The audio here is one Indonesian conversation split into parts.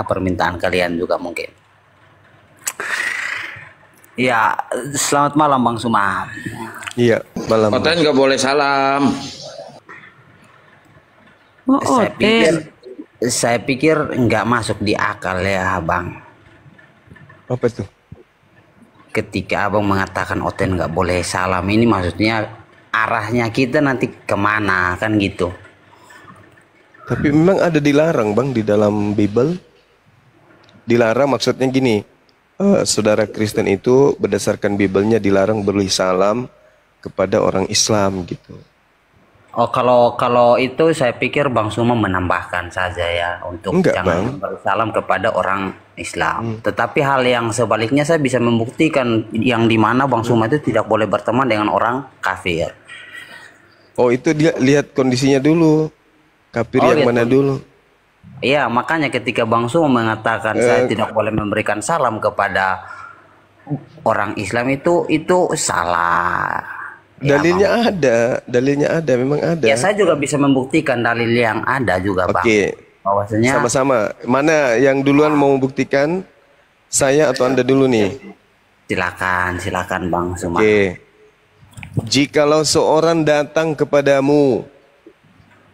bagaimana permintaan kalian juga mungkin. Ya, selamat malam Bang Suma. Iya, malam. Oten nggak boleh salam. Saya pikir nggak masuk di akal ya Bang. Apa itu? Ketika Abang mengatakan Oten nggak boleh salam, ini maksudnya arahnya kita nanti kemana kan gitu. Tapi memang ada dilarang Bang di dalam Bible. Dilarang maksudnya gini, saudara Kristen itu berdasarkan Biblenya dilarang beri salam kepada orang Islam gitu. Oh, kalau itu saya pikir Bang Suma menambahkan saja ya untuk Enggak, jangan bersalam kepada orang Islam. Tetapi hal yang sebaliknya saya bisa membuktikan yang dimana Bang Suma itu tidak boleh berteman dengan orang kafir. Oh, itu dia lihat kondisinya dulu. Kafir yang mana dulu? Iya, makanya ketika Bang Suma mengatakan saya tidak boleh memberikan salam kepada orang Islam itu salah. Dalilnya ada, memang ada. Ya, saya juga bisa membuktikan dalil yang ada juga, Bang. Oke. Bahwasanya sama-sama. Mana yang duluan mau membuktikan? Saya atau Anda dulu nih? Silakan Bang Suma. Oke. Jikalau seorang datang kepadamu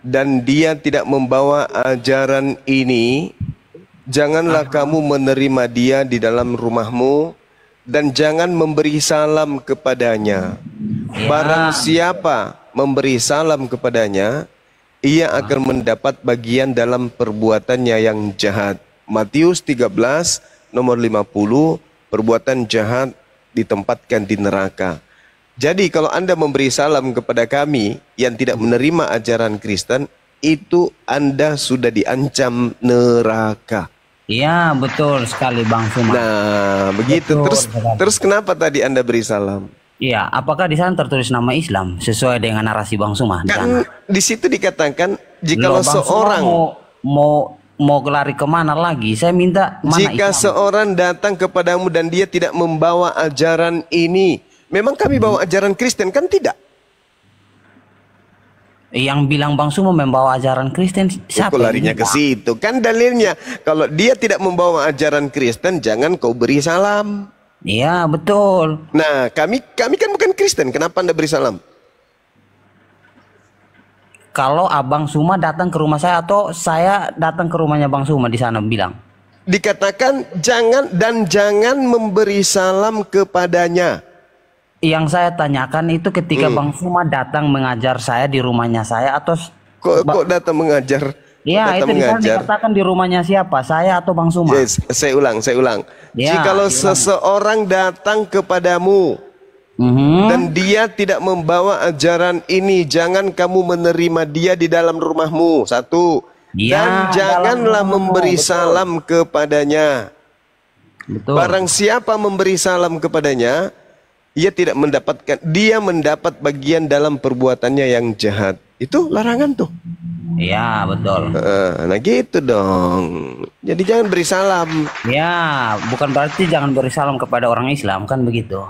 dan dia tidak membawa ajaran ini, janganlah kamu menerima dia di dalam rumahmu dan jangan memberi salam kepadanya. Barang siapa memberi salam kepadanya, ia akan mendapat bagian dalam perbuatannya yang jahat. Matius 13 nomor 50, perbuatan jahat ditempatkan di neraka. Jadi kalau Anda memberi salam kepada kami yang tidak menerima ajaran Kristen, itu Anda sudah diancam neraka. Iya, betul sekali Bang Suma. Nah, begitu. Terus kenapa tadi Anda beri salam? Iya, apakah di sana tertulis nama Islam sesuai dengan narasi Bang Suma? Kan di situ dikatakan jikalau seorang mau lari kemana lagi? Saya minta mana jika Islam? Seorang datang kepadamu dan dia tidak membawa ajaran ini, memang kami bawa ajaran Kristen kan tidak? Yang bilang Bang Suma membawa ajaran Kristen siapa? Larinya ke situ kan dalilnya. Kalau dia tidak membawa ajaran Kristen, jangan kau beri salam. Iya, betul. Nah, kami kan bukan Kristen. Kenapa Anda beri salam? Kalau Abang Suma datang ke rumah saya atau saya datang ke rumahnya Bang Suma di sana bilang. Dikatakan jangan memberi salam kepadanya. Yang saya tanyakan itu ketika Bang Suma datang mengajar saya di rumahnya saya atau kok datang mengajar? Iya, itu dikatakan di rumahnya siapa? Saya atau Bang Suma? Yes, saya ulang. Ya, jikalau seseorang datang kepadamu dan dia tidak membawa ajaran ini, jangan kamu menerima dia di dalam rumahmu. Satu. Dan janganlah memberi salam kepadanya. Betul. Barang siapa memberi salam kepadanya, dia mendapat bagian dalam perbuatannya yang jahat. Itu larangan tuh. Iya, betul. Nah gitu dong. Jadi jangan beri salam. Ya, bukan berarti jangan beri salam kepada orang Islam kan begitu.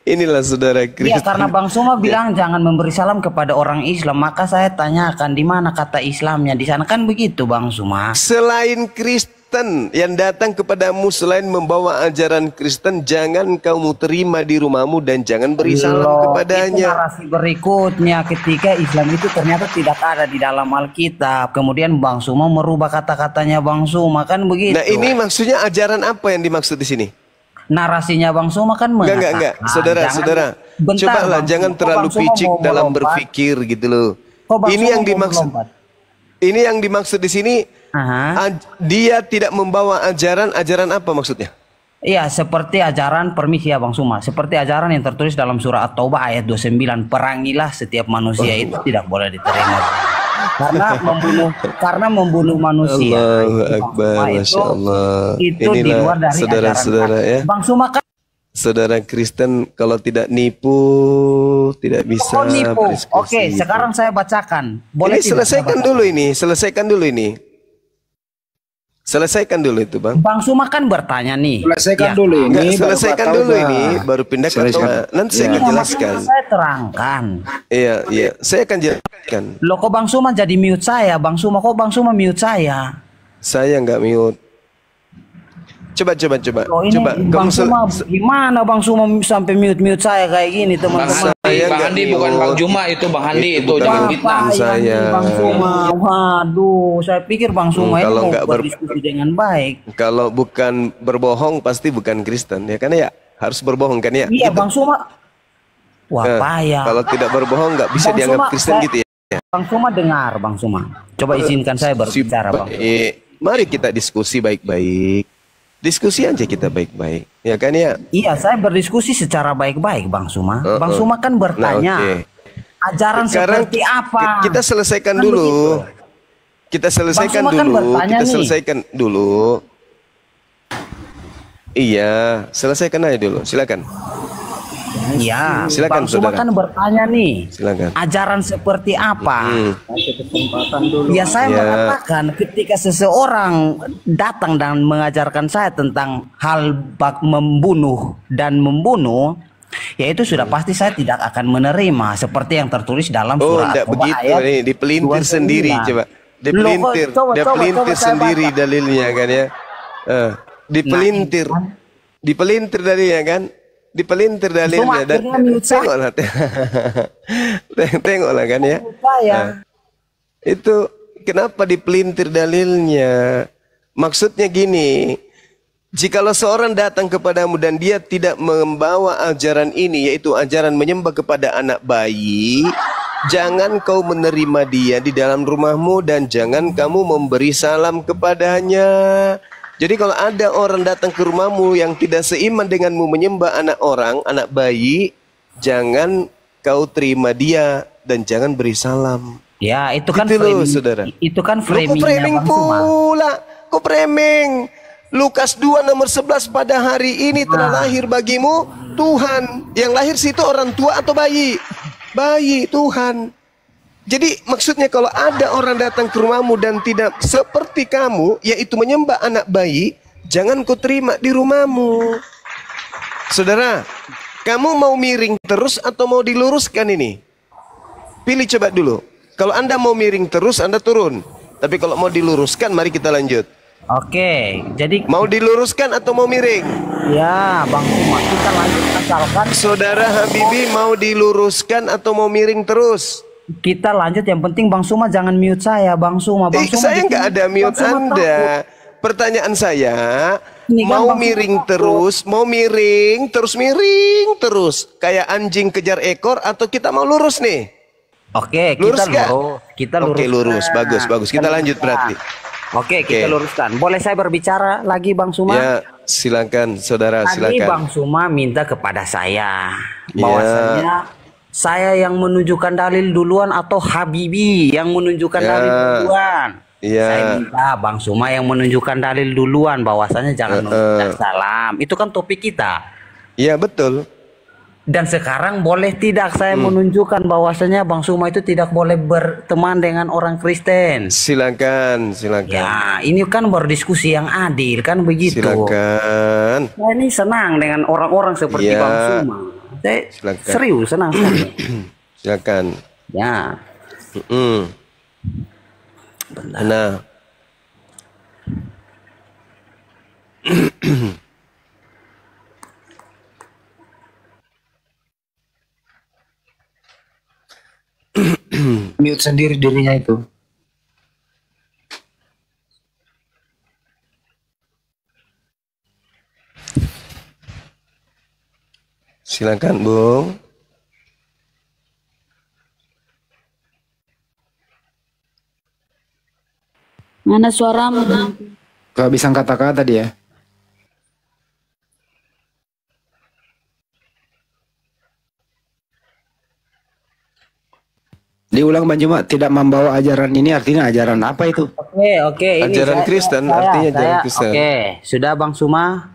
Inilah saudara Kristen. Iya, karena Bang Suma bilang jangan memberi salam kepada orang Islam, maka saya tanyakan di mana kata Islamnya di sana kan begitu Bang Suma. Selain Kristen yang datang kepadamu selain membawa ajaran Kristen, jangan kamu terima di rumahmu dan jangan beri salam kepadanya. Itu narasi berikutnya ketika Islam itu ternyata tidak ada di dalam Alkitab. Kemudian Bang Suma merubah kata-katanya Bang Suma kan begitu. Nah, ini maksudnya ajaran apa yang dimaksud di sini? Narasinya Bang Suma kan mengatakan. Enggak. Saudara. Cobalah jangan terlalu picik dalam berpikir gitu loh. Ini yang dimaksud. Ini yang dimaksud di sini. Dia tidak membawa ajaran apa maksudnya? Iya, seperti ajaran permisi ya Bang Suma, seperti ajaran yang tertulis dalam surah At-Taubah ayat 29, perangilah setiap manusia itu tidak boleh diterima. Karena membunuh manusia. Allahu Akbar, Masya Allah. Itu di luar dari saudara-saudara ya. Bang Suma kan saudara Kristen kalau tidak nipu tidak bisa berdiskusi. Oke, sekarang saya bacakan. Boleh selesaikan dulu ini. Selesaikan dulu itu Bang. Bang Suma kan bertanya nih. Selesaikan dulu ini. Selesaikan dulu ini baru pindah ke nanti saya akan jelaskan. Saya terangkan. Iya, saya akan jelaskan. Loh kok Bang Suma jadi mute saya? Bang Suma kok Bang Suma mute saya? Saya nggak mute. Coba. Oh, ini Coba Bang Suma, gimana Bang Suma sampai mute saya kayak gini, teman-teman? Bang Handi bukan Bang Juma, itu Bang Handi itu jangan fitnah. Saya. Bang Suma, waduh, saya pikir Bang Suma ini kalau mau nggak berdiskusi dengan baik. Kalau bukan berbohong pasti bukan Kristen ya kan ya? Harus berbohong kan ya? Iya, Gitu. Bang Suma. Wah, payah. Kalau tidak berbohong nggak bisa Bang dianggap Suma, Kristen gitu ya? Bang Suma dengar, Bang Suma. Coba izinkan saya berbicara, Bang. Mari kita diskusi baik-baik. Diskusi aja kita baik-baik, ya kan ya? Iya, saya berdiskusi secara baik-baik, Bang Suma. Bang Suma kan bertanya, ajaran Sekarang seperti apa? kita selesaikan Kan dulu. begitu. Kita selesaikan Bang Suma kan dulu. bertanya Kita nih. selesaikan dulu. Iya, selesaikan aja dulu. Silakan. Iya, Silakan, Bang Suma saudara. kan bertanya nih, Silakan. ajaran seperti apa? Ya saya Ya. mengatakan ketika seseorang datang dan mengajarkan saya tentang hal membunuh dan membunuh, ya itu sudah pasti saya tidak akan menerima seperti yang tertulis dalam Oh, surat enggak At-Taubah begitu ayat nih, dipelintir 29. sendiri coba. Dipelintir, Loh, coba dipelintir saya sendiri baca. dalilnya kan ya. Dipelintir. Nah, Dipelintir dalilnya kan? Dipelintir dalilnya dan akhirnya mute saya. tengoklah. Tengoklah kan ya. Saya. Itu kenapa dipelintir dalilnya? Maksudnya gini, jikalau seorang datang kepadamu dan dia tidak membawa ajaran ini, yaitu ajaran menyembah kepada anak bayi, jangan kau menerima dia di dalam rumahmu dan jangan kamu memberi salam kepadanya. Jadi kalau ada orang datang ke rumahmu yang tidak seiman denganmu menyembah anak orang, anak bayi, jangan kau terima dia dan jangan beri salam. Ya, itu kan Gitu loh, framing, saudara. itu kan Kok framingnya framing Bang Suma. pula? Kok framing? Lukas 2 nomor 11, pada hari ini telah lahir bagimu Tuhan. Yang lahir situ orang tua atau bayi? Bayi, Tuhan. Jadi maksudnya kalau ada orang datang ke rumahmu dan tidak seperti kamu, yaitu menyembah anak bayi, jangan kau terima di rumahmu. Saudara, kamu mau miring terus atau mau diluruskan ini? Pilih coba dulu. Kalau Anda mau miring terus, Anda turun. Tapi kalau mau diluruskan, mari kita lanjut. Oke, jadi Mau diluruskan atau mau miring? ya Bang Suma kita lanjut asalkan Saudara Habibi mau diluruskan atau mau miring terus? kita lanjut, yang penting Bang Suma jangan mute saya, Bang Suma. Bang Suma Saya bikin- nggak ada mute Bang Suma Anda. takut. Pertanyaan saya, Ini kan mau Bang Suma miring takut. terus, mau miring terus, kayak anjing kejar ekor atau kita mau lurus nih? Oke, Lurus kita nggak? lurus, kita lurus. Oke, lurus, bagus. Kita lanjut berarti. Oke, kita Oke. luruskan. Boleh saya berbicara lagi, Bang Suma? Ya, silakan saudara, Tadi silakan. Bang Suma minta kepada saya Ya. bahwasanya saya yang menunjukkan dalil duluan atau Habibi yang menunjukkan Ya. dalil duluan. Ya. Saya minta Bang Suma yang menunjukkan dalil duluan bahwasanya jangan mengucapkan salam. Itu kan topik kita. Iya, betul. Dan sekarang boleh tidak saya menunjukkan bahwasanya Bang Suma itu tidak boleh berteman dengan orang Kristen. Silakan. Ya, ini kan berdiskusi yang adil kan begitu. Silakan. Saya ini senang dengan orang-orang seperti Ya. Bang Suma. Saya Silakan. serius senang sekali. Silakan. Ya, Mm. Nah, Mute sendiri dirinya itu. silakan Bung. Mana suaramu? Kehabisan kata-kata dia. Diulang Bang Juma, tidak membawa ajaran ini artinya ajaran apa itu? oke. Ini Ajaran Kristen, artinya ajaran Kristen. Oke, sudah Bang Suma.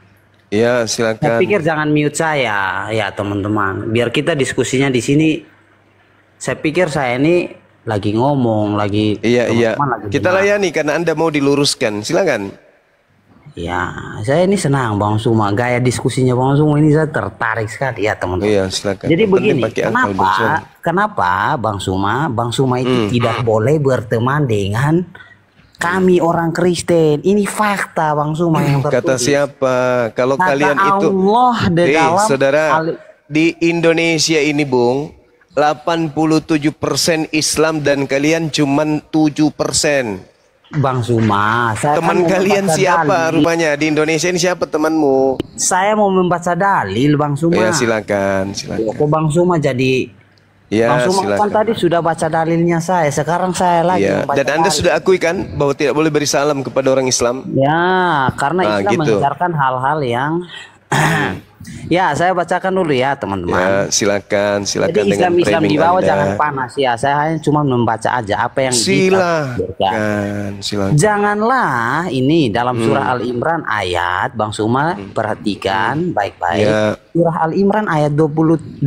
Ya, Saya silakan. pikir jangan mute saya, ya teman-teman. Biar kita diskusinya di sini. Saya pikir saya ini lagi ngomong, lagi. Iya. teman-teman lagi Kita dengar. layani karena Anda mau diluruskan. Silakan. Ya, saya ini senang Bang Suma. Gaya diskusinya Bang Suma ini saya tertarik sekali ya teman-teman. Iya, silakan. Jadi Yang penting begini, pakai akal, Bung Suma. kenapa Bang Suma itu tidak boleh berteman dengan Kami orang Kristen. Ini fakta Bang Suma yang tertulis. Kata siapa? Kalau Kata kalian itu Allah di dalam saudara, di Indonesia ini Bung, 87% Islam dan kalian cuman 7%. Bang Suma, saya Teman kan mau kalian membaca siapa dalil. rupanya di Indonesia ini, siapa temanmu? Saya mau membaca dalil Bang Suma. Ya silakan, silakan. Kok Bang Suma jadi Ya Bang Suma kan silakan. tadi sudah baca dalilnya saya. Sekarang saya lagi Ya, membaca dan Anda dalil. sudah akui kan bahwa tidak boleh beri salam kepada orang Islam? Ya, karena Nah, Islam gitu. mengajarkan hal-hal yang ya, saya bacakan dulu ya, teman-teman. Ya, silakan, silakan Jadi dengan Islam di framing bawah Anda. jangan panas ya. Saya hanya cuma membaca aja apa yang ditakdirkan. Silakan, silakan. Janganlah ini dalam surah Al-Imran ayat Bang Suma perhatikan baik-baik. Ya. Surah Al-Imran ayat 28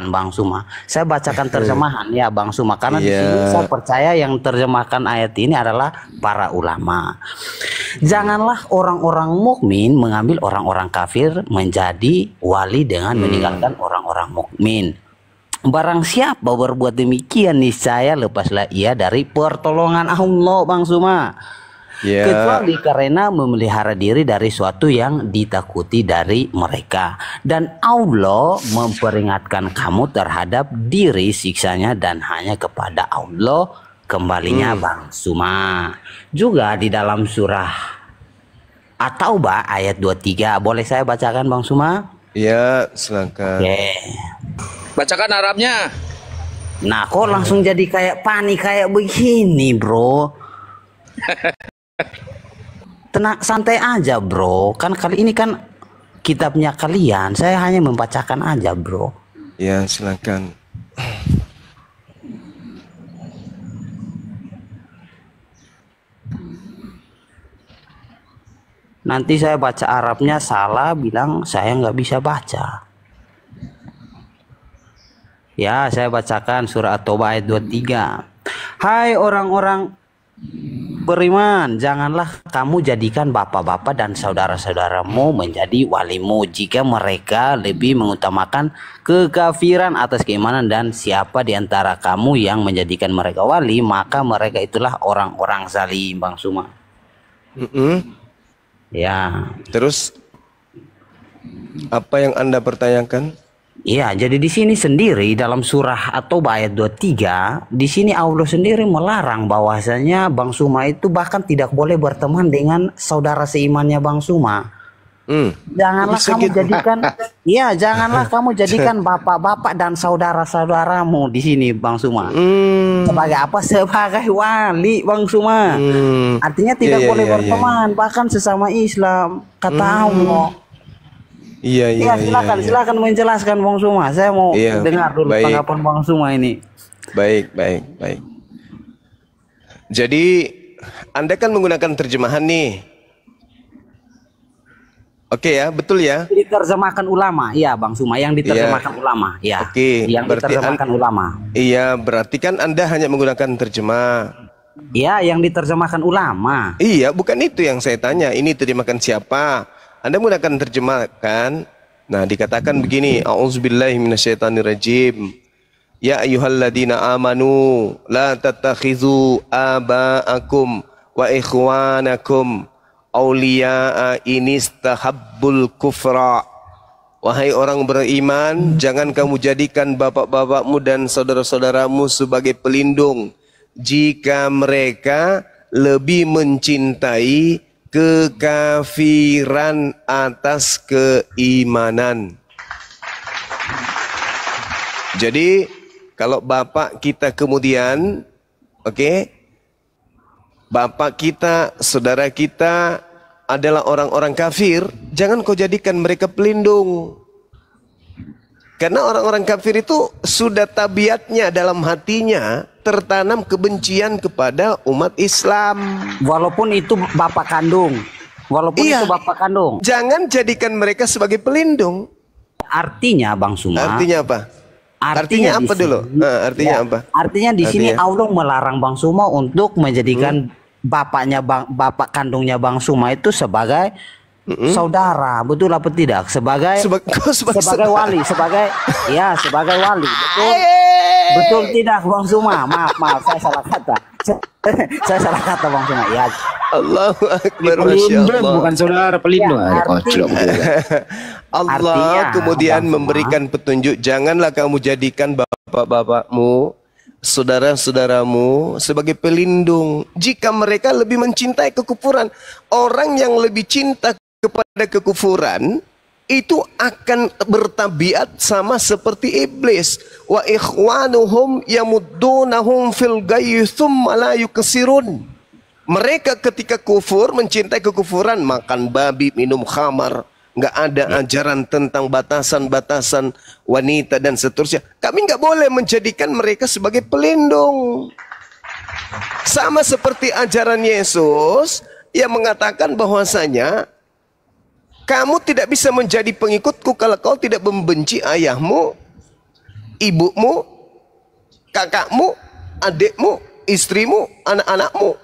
Bang Suma. Saya bacakan terjemahan ya Bang Suma karena di Ya. sini saya percaya yang terjemahkan ayat ini adalah para ulama. Janganlah orang-orang mukmin mengambil orang-orang kafir menjadi wali dengan meninggalkan orang-orang mukmin. Barang siapa berbuat demikian niscaya lepaslah ia dari pertolongan Allah Bang Suma. Ya. Kecuali karena memelihara diri dari suatu yang ditakuti dari mereka. Dan Allah memperingatkan kamu terhadap diri siksanya dan hanya kepada Allah kembalinya Bang Suma. Juga di dalam surah At-Taubah ayat 23. Boleh saya bacakan Bang Suma? Ya, silakan. Oke. Bacakan Arabnya. Nah, kok langsung jadi kayak panik kayak begini, bro? Tenang, santai aja, bro. Kan kali ini kan kitabnya kalian. Saya hanya membacakan aja, bro. Ya, silakan. Nanti saya baca Arabnya salah, bilang saya nggak bisa baca. Ya, saya bacakan surah At-Taubah ayat 23. Hai orang-orang beriman, janganlah kamu jadikan bapak-bapak dan saudara-saudaramu menjadi walimu jika mereka lebih mengutamakan kekafiran atas keimanan, dan siapa di antara kamu yang menjadikan mereka wali, maka mereka itulah orang-orang zalim, Bang Suma. Ya. Terus apa yang Anda pertanyakan? Iya, jadi di sini sendiri dalam surah At-Taubah ayat 23, di sini Allah sendiri melarang bahwasanya Bang Suma itu bahkan tidak boleh berteman dengan saudara seimannya Bang Suma. Janganlah Bisa kamu gitu. jadikan, iya, janganlah kamu jadikan bapak-bapak dan saudara-saudaramu di sini Bang Suma. Sebagai apa? Sebagai wali Bang Suma. Artinya tidak Iya, boleh iya, iya, berteman, bahkan sesama Islam, kata Allah. Iya, Ya, silakan menjelaskan Bang Suma. Saya mau Iya, dengar dulu baik. tanggapan Bang Suma ini. Baik. Jadi Anda kan menggunakan terjemahan nih. Oke ya, betul ya. Diterjemahkan ulama, iya Bang Suma, yang diterjemahkan ulama, ya. Oke, Yang berarti diterjemahkan ulama. Iya, berarti kan Anda hanya menggunakan terjemah. Iya, yang diterjemahkan ulama. Iya, bukan itu yang saya tanya. Ini terjemahkan siapa? Anda menggunakan terjemah kan? Nah, dikatakan begini, A'udzubillahi minasyaitonirrajim. Ya ayyuhalladzina amanu la tattakhizu aba'akum wa ikhwanakum awliya'a inistahabbul kufra. Wahai orang beriman, jangan kamu jadikan bapak-bapakmu dan saudara-saudaramu sebagai pelindung jika mereka lebih mencintai kekafiran atas keimanan. Jadi kalau bapak kita kemudian, bapak kita, saudara kita adalah orang-orang kafir, jangan kau jadikan mereka pelindung. Karena orang-orang kafir itu sudah tabiatnya dalam hatinya tertanam kebencian kepada umat Islam. Walaupun itu bapak kandung. Walaupun Iya. itu bapak kandung. Jangan jadikan mereka sebagai pelindung. Artinya Bang Suma. Artinya apa? Artinya di apa dulu? sini- Artinya ya, apa? Artinya di sini Artinya? Allah melarang Bang Suma untuk menjadikan bapak kandungnya Bang Suma itu sebagai saudara, betul apa tidak? Sebagai sebagai wali, sebagai wali, betul. Betul tidak Bang Suma? Maaf, saya salah kata. Saya salah kata Bang Suma. Ya. Allahu Akbar, Masya Pelindung, Allah. bukan saudara pelindung. Ya, Kocok juga. Allah Artinya, kemudian Bang Suma, memberikan petunjuk, janganlah kamu jadikan bapak-bapakmu, saudara-saudaramu sebagai pelindung jika mereka lebih mencintai kekufuran. Orang yang lebih cinta kepada kekufuran itu akan bertabiat sama seperti iblis. Wa ikhwanuhum yamuddunahum fil ghayyi tsumma la yuksirun. Mereka ketika kufur, mencintai kekufuran, makan babi, minum khamar, nggak ada ajaran tentang batasan-batasan wanita dan seterusnya. Kami nggak boleh menjadikan mereka sebagai pelindung. Sama seperti ajaran Yesus yang mengatakan bahwasanya kamu tidak bisa menjadi pengikutku kalau kau tidak membenci ayahmu, ibumu, kakakmu, adikmu, istrimu, anak-anakmu.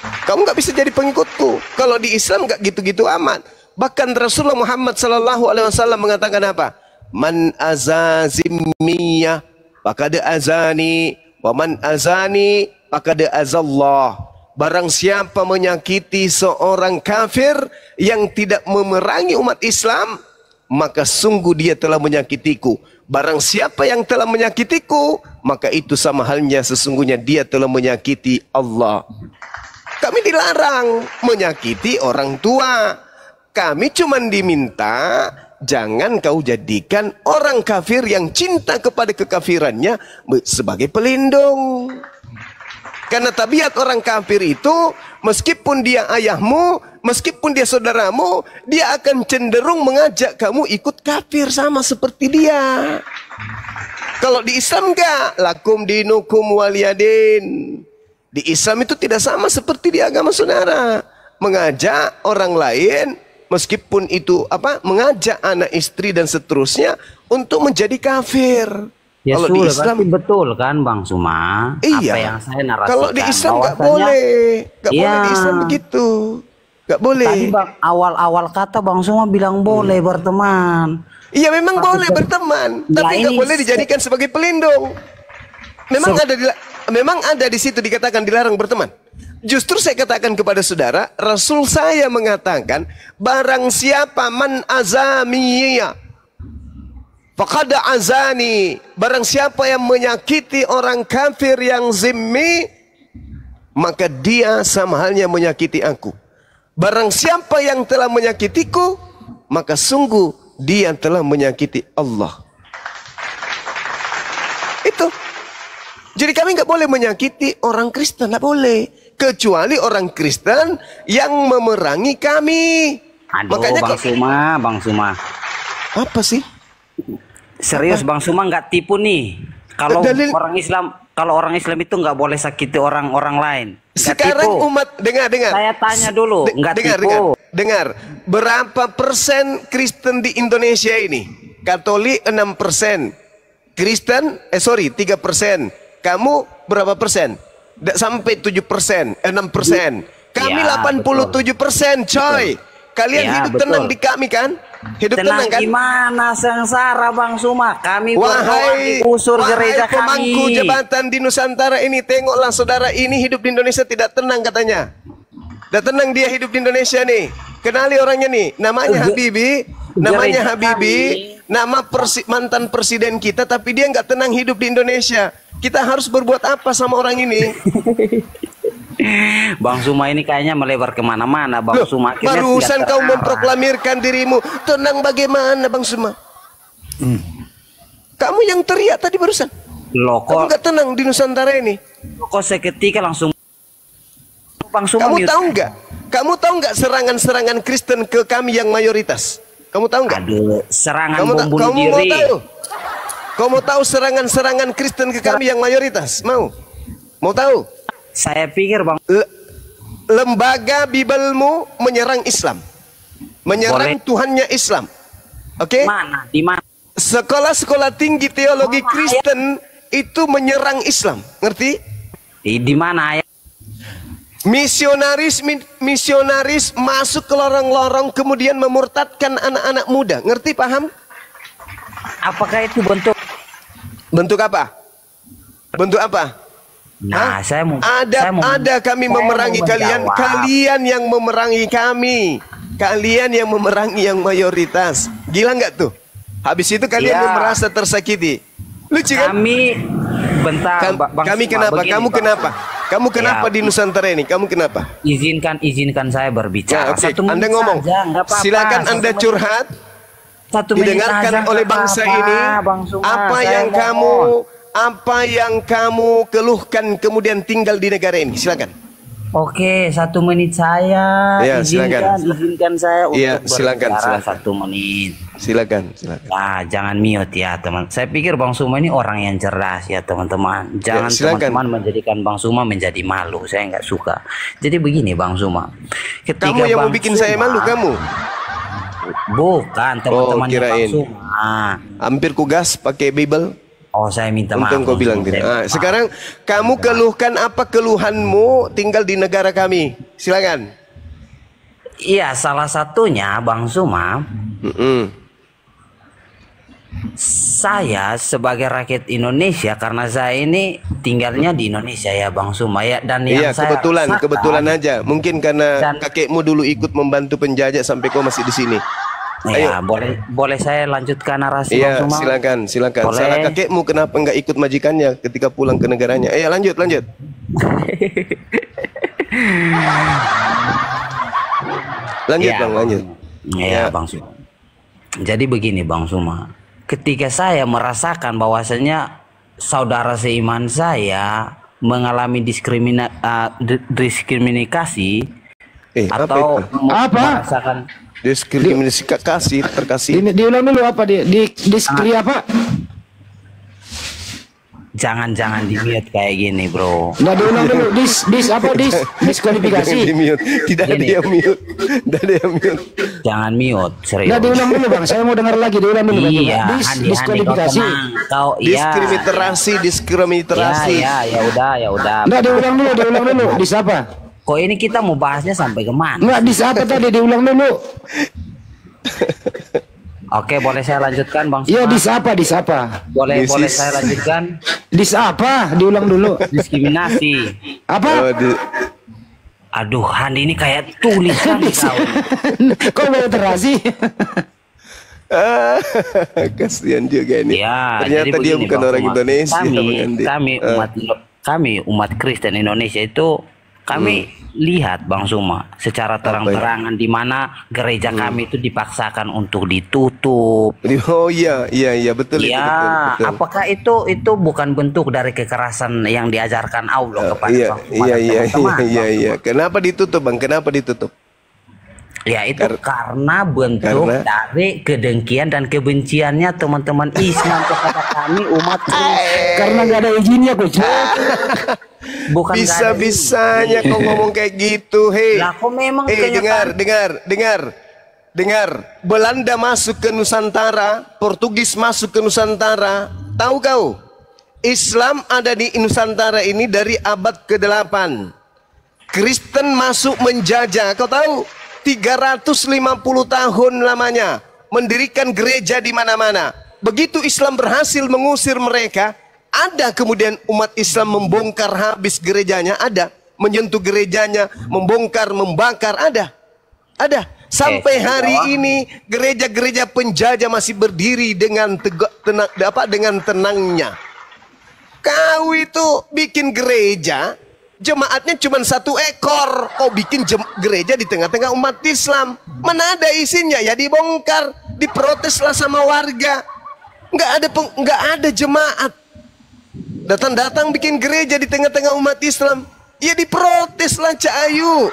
Kamu nggak bisa jadi pengikutku. Kalau di Islam nggak gitu-gitu amat. Bahkan Rasulullah Muhammad SAW mengatakan apa? Man azazimiyah faqad azani, wa man azani faqad azallah. Barang siapa menyakiti seorang kafir yang tidak memerangi umat Islam, maka sungguh dia telah menyakitiku. Barang siapa yang telah menyakitiku, maka itu sama halnya sesungguhnya dia telah menyakiti Allah. Kami dilarang menyakiti orang tua. Kami cuma diminta jangan kau jadikan orang kafir yang cinta kepada kekafirannya sebagai pelindung. Karena tabiat orang kafir itu, meskipun dia ayahmu, meskipun dia saudaramu, dia akan cenderung mengajak kamu ikut kafir sama seperti dia. Kalau di Islam enggak, lakum dinukum waliyadin. Di Islam itu tidak sama seperti di agama saudara. Mengajak orang lain, meskipun itu mengajak anak istri dan seterusnya untuk menjadi kafir. Ya kalau sudah, di Islam betul kan Bang Suma? Iya. Apa yang saya narasikan. Kalau di Islam nggak boleh, boleh di Islam begitu, nggak boleh. Tadi Bang, awal-awal kata Bang Suma bilang boleh berteman. Iya memang boleh berteman, tapi nggak boleh dijadikan sebagai pelindung. Memang ada di situ dikatakan dilarang berteman. Justru saya katakan kepada saudara, Rasul saya mengatakan, barang siapa man azamiyya faqad azani, barang siapa yang menyakiti orang kafir yang zimmi, maka dia sama halnya menyakiti aku. Barang siapa yang telah menyakitiku, maka sungguh dia telah menyakiti Allah. Itu. Jadi kami nggak boleh menyakiti orang Kristen, nggak boleh. Kecuali orang Kristen yang memerangi kami. Aduh, makanya Bang Suma. Apa sih? Serius Bang Suma nggak tipu nih. Kalau orang Islam itu nggak boleh sakiti orang lain. Nggak Sekarang tipu. umat dengar. Saya tanya dulu, nggak tipu. Dengar. Berapa persen Kristen di Indonesia ini? Katolik 6%. Kristen 3%. Kamu berapa persen? Sampai 7%, 6%. Kami Ya, 87%, coy. Kalian Ya, hidup betul. tenang di kami kan? Hidup tenang kan? Gimana sengsara Bang Suma? Kami berdoa di usur gereja pemangku kami. jabatan di Nusantara ini, tengoklah saudara ini hidup di Indonesia tidak tenang katanya. Tidak tenang dia hidup di Indonesia nih. Kenali orangnya nih, namanya Habibie. Namanya Habibie, nama mantan presiden kita, tapi dia nggak tenang hidup di Indonesia. Kita harus berbuat apa sama orang ini? Bang Suma ini kayaknya melebar kemana-mana. Bang Suma akhirnya barusan tidak kau terarah. memproklamirkan dirimu tenang bagaimana Bang Suma? Kamu yang teriak tadi barusan. Loh, Kamu kok, nggak tenang di Nusantara ini. kok seketika langsung Bang Suma Kamu mute. tahu nggak? Kamu tahu nggak serangan-serangan Kristen ke kami yang mayoritas? Kamu tahu nggak? Aduh, serangan Kamu bom bunuh mau diri. tahu? Kau mau tahu serangan-serangan Kristen ke kami yang mayoritas? Mau? Mau tahu? Saya pikir Bang Lembaga Bibelmu menyerang Islam, menyerang Boleh. Tuhannya Islam. Oke? mana? Di mana? Sekolah-sekolah tinggi teologi Kristen itu menyerang Islam. Ngerti? Di mana ya? Misionaris masuk ke lorong-lorong kemudian memurtadkan anak-anak muda. Ngerti, paham? Apakah itu bentuk Bentuk apa? Bentuk apa? Nah, Hah? saya mau Ada kami saya memerangi mau kalian. menjawab. Kalian yang memerangi kami. Kalian yang memerangi yang mayoritas. Gila nggak tuh? Habis itu kalian Iya. yang merasa tersakiti. Lucu kan? Kami bentar Bang Kami Suma, kenapa? begini, Kamu Bang. kenapa? Kamu kenapa Ya. di Nusantara ini? Kamu kenapa? Izinkan saya berbicara. Ya, oke. 1 menit Anda ngomong. saja, nggak apa-apa. Silakan 1 Anda menit. curhat. 1 menit Didengarkan saja, oleh nggak bangsa apa-apa, ini. Bang Suma. Apa Saya yang mohon. apa yang kamu keluhkan kemudian tinggal di negara ini? Silakan. Oke, 1 menit saya. Ya, silakan. Izinkan saya untuk Iya, silakan, berbicara silakan. 1 menit. Silakan. Ah, jangan mute ya teman. Saya pikir Bang Suma ini orang yang cerdas ya teman-teman. Jangan silakan. teman-teman menjadikan Bang Suma menjadi malu. Saya nggak suka. Jadi begini Bang Suma. Ketika Kamu yang mau Bang bikin saya malu, kamu? Bukan teman-teman Bang kirain. Suma. Hampir kugas pakai Bible. Oh, saya minta maaf. Untung kau Bang bilang Suma. tidak. Saya minta maaf. Sekarang kamu keluhkan apa keluhanmu tinggal di negara kami? Silakan. Iya, salah satunya Bang Suma. Saya sebagai rakyat Indonesia, karena saya ini tinggalnya di Indonesia ya Bang Suma ya, dan yang Iya, saya rasakan- kebetulan aja. Mungkin karena Dan- kakekmu dulu ikut membantu penjajah sampai kau masih di sini. Ya, boleh saya lanjutkan narasi Iya, Bang Suma? silakan. Boleh. Salah kakekmu kenapa nggak ikut majikannya ketika pulang ke negaranya? Lanjut. Lanjut, Ya, Bang, lanjut. Ya, Bang Suma. Jadi begini Bang Suma, ketika saya merasakan bahwasanya saudara seiman saya mengalami diskriminasi atau Apa? merasakan Diskriminasi terkasih. Diulang dulu apa di diskri apa? jangan di mute kayak gini bro. Nggak diulang dulu diskualifikasi. Di mute. Tidak ada Gini. yang mute. Tidak ada yang mute. Jangan mute serius. Nggak diulang dulu bang, saya mau dengar lagi diulang dulu bang. Iya, Andi, Diskualifikasi. kau iya. Diskriminasi. Ya udah. Nggak diulang dulu. Dis apa? Kok ini kita mau bahasnya sampai kemana? Nggak dis apa tadi diulang dulu. Oke, boleh saya lanjutkan Bang Suma? Iya dis apa? Boleh This is- saya lanjutkan? Dis apa? Diulang dulu. Diskriminasi. Apa? Aduh, Andi ini kayak tulisan kau. Kok mau terasi? Kasihan juga ini. Ya, Ternyata jadi dia begini, bukan Bang orang Suma. Indonesia, Bang Andi. Kami umat Kristen Indonesia itu kami lihat Bang Suma secara terang-terangan di mana gereja kami itu dipaksakan untuk ditutup. Oh iya betul itu, Ya, betul. apakah itu bukan bentuk dari kekerasan yang diajarkan Allah kepada Iya, Bang Suma dan teman-teman, Bang Suma? Kenapa ditutup, Bang? Kenapa ditutup? Ya itu karena bentuk karena- dari kedengkian dan kebenciannya teman-teman Islam kepada kami umat Kristen. Karena nggak ada izinnya coach. Bukan nggak ada Bisa-bisanya kau ngomong kayak gitu, hei. Lah, kok memang dengar. Belanda masuk ke Nusantara, Portugis masuk ke Nusantara. Tahu kau? Islam ada di Nusantara ini dari abad ke-8. Kristen masuk menjajah. Kau tahu? 350 tahun lamanya mendirikan gereja di mana-mana. Begitu Islam berhasil mengusir mereka, ada kemudian umat Islam membongkar habis gerejanya, ada menyentuh gerejanya, membongkar, membakar, ada. Sampai hari ini gereja-gereja penjajah masih berdiri dengan dengan tenangnya. Kau itu bikin gereja, jemaatnya cuma 1 ekor. Kau bikin gereja di tengah-tengah umat Islam. Mana ada isinya? Ya dibongkar, diproteslah sama warga. Nggak ada jemaat. Datang-datang bikin gereja di tengah-tengah umat Islam. Ya diproteslah Cak Ayu.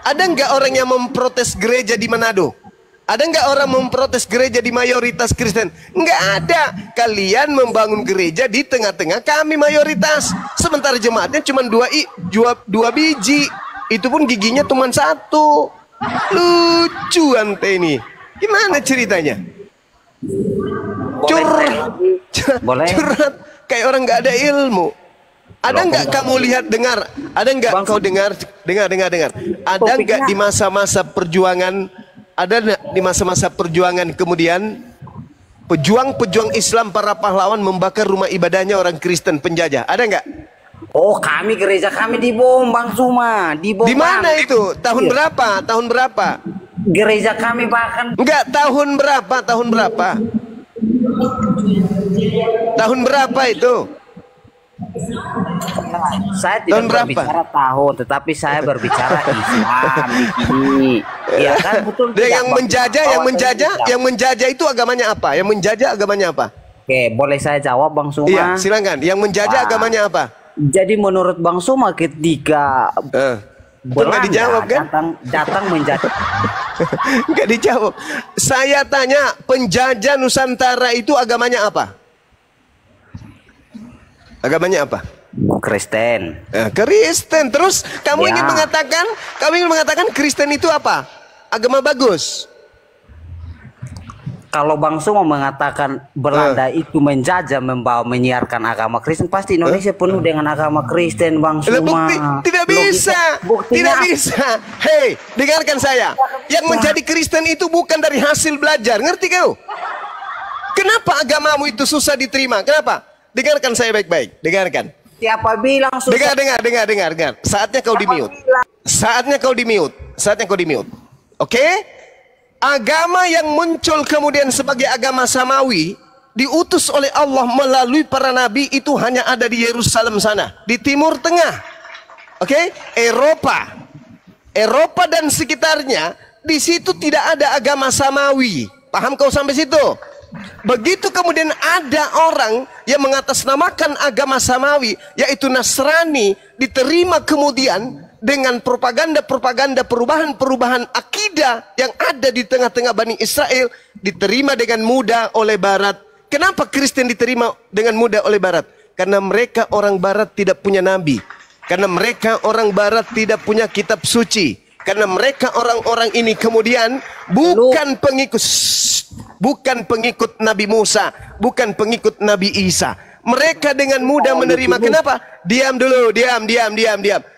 Ada nggak orang yang memprotes gereja di Manado? Ada nggak orang memprotes gereja di mayoritas Kristen? Nggak ada. Kalian membangun gereja di tengah-tengah kami mayoritas. Sementara jemaatnya cuma 2 biji. Itu pun giginya cuma 1. Lucu ante ini. Gimana ceritanya? Boleh. Curhat kayak orang nggak ada ilmu. Ada nggak kamu lihat dengar? Ada nggak kau dengar? Ada nggak di masa-masa perjuangan? Ada nggak di masa-masa perjuangan kemudian pejuang-pejuang Islam para pahlawan membakar rumah ibadahnya orang Kristen penjajah? Ada nggak? Oh, gereja kami dibom, Bang Suma. Dibom. Di mana itu? Tahun berapa? Tahun berapa? Gereja kami bahkan. Enggak, tahun berapa? Tahun berapa? Tahun berapa itu? Saya tidak berbicara tahun, tetapi saya berbicara Islam ini. Iya kan, betul. Yang menjajah itu agamanya apa? Yang menjajah agamanya apa? Oke, boleh saya jawab, Bang Suma? Iya, silakan. Yang menjajah agamanya apa? Jadi menurut Bang Suma ketika Belanda dijawab kan? datang menjajah. Enggak dijawab. Saya tanya, penjajah Nusantara itu agamanya apa? Agamanya apa? Kristen. Kristen. Terus kamu Ya. ingin mengatakan Kristen itu apa? Agama bagus. Kalau Bang Suma mengatakan Belanda itu menjajah, menyiarkan agama Kristen, pasti Indonesia penuh dengan agama Kristen, Bang Suma. Tidak bisa. Tidak bisa. Hei, dengarkan saya. Yang menjadi Kristen itu bukan dari hasil belajar. Ngerti kau? Kenapa agamamu itu susah diterima? Kenapa? Dengarkan saya baik-baik. Dengarkan. Siapa bilang susah? Dengar. Saatnya kau di-mute. Saatnya kau di-mute. Oke? Agama yang muncul kemudian sebagai agama samawi diutus oleh Allah melalui para nabi itu hanya ada di Yerusalem sana, di Timur Tengah. Oke? Eropa dan sekitarnya, di situ tidak ada agama samawi. Paham kau sampai situ? Begitu kemudian ada orang yang mengatasnamakan agama samawi, yaitu Nasrani, diterima kemudian dengan propaganda-propaganda perubahan-perubahan akidah yang ada di tengah-tengah Bani Israel, diterima dengan mudah oleh Barat. Kenapa Kristen diterima dengan mudah oleh Barat? Karena mereka orang Barat tidak punya nabi. Karena mereka orang Barat tidak punya kitab suci. Karena mereka orang-orang ini kemudian bukan pengikut Nabi Musa, bukan pengikut Nabi Isa. Mereka dengan mudah menerima. Kenapa? Diam dulu, diam.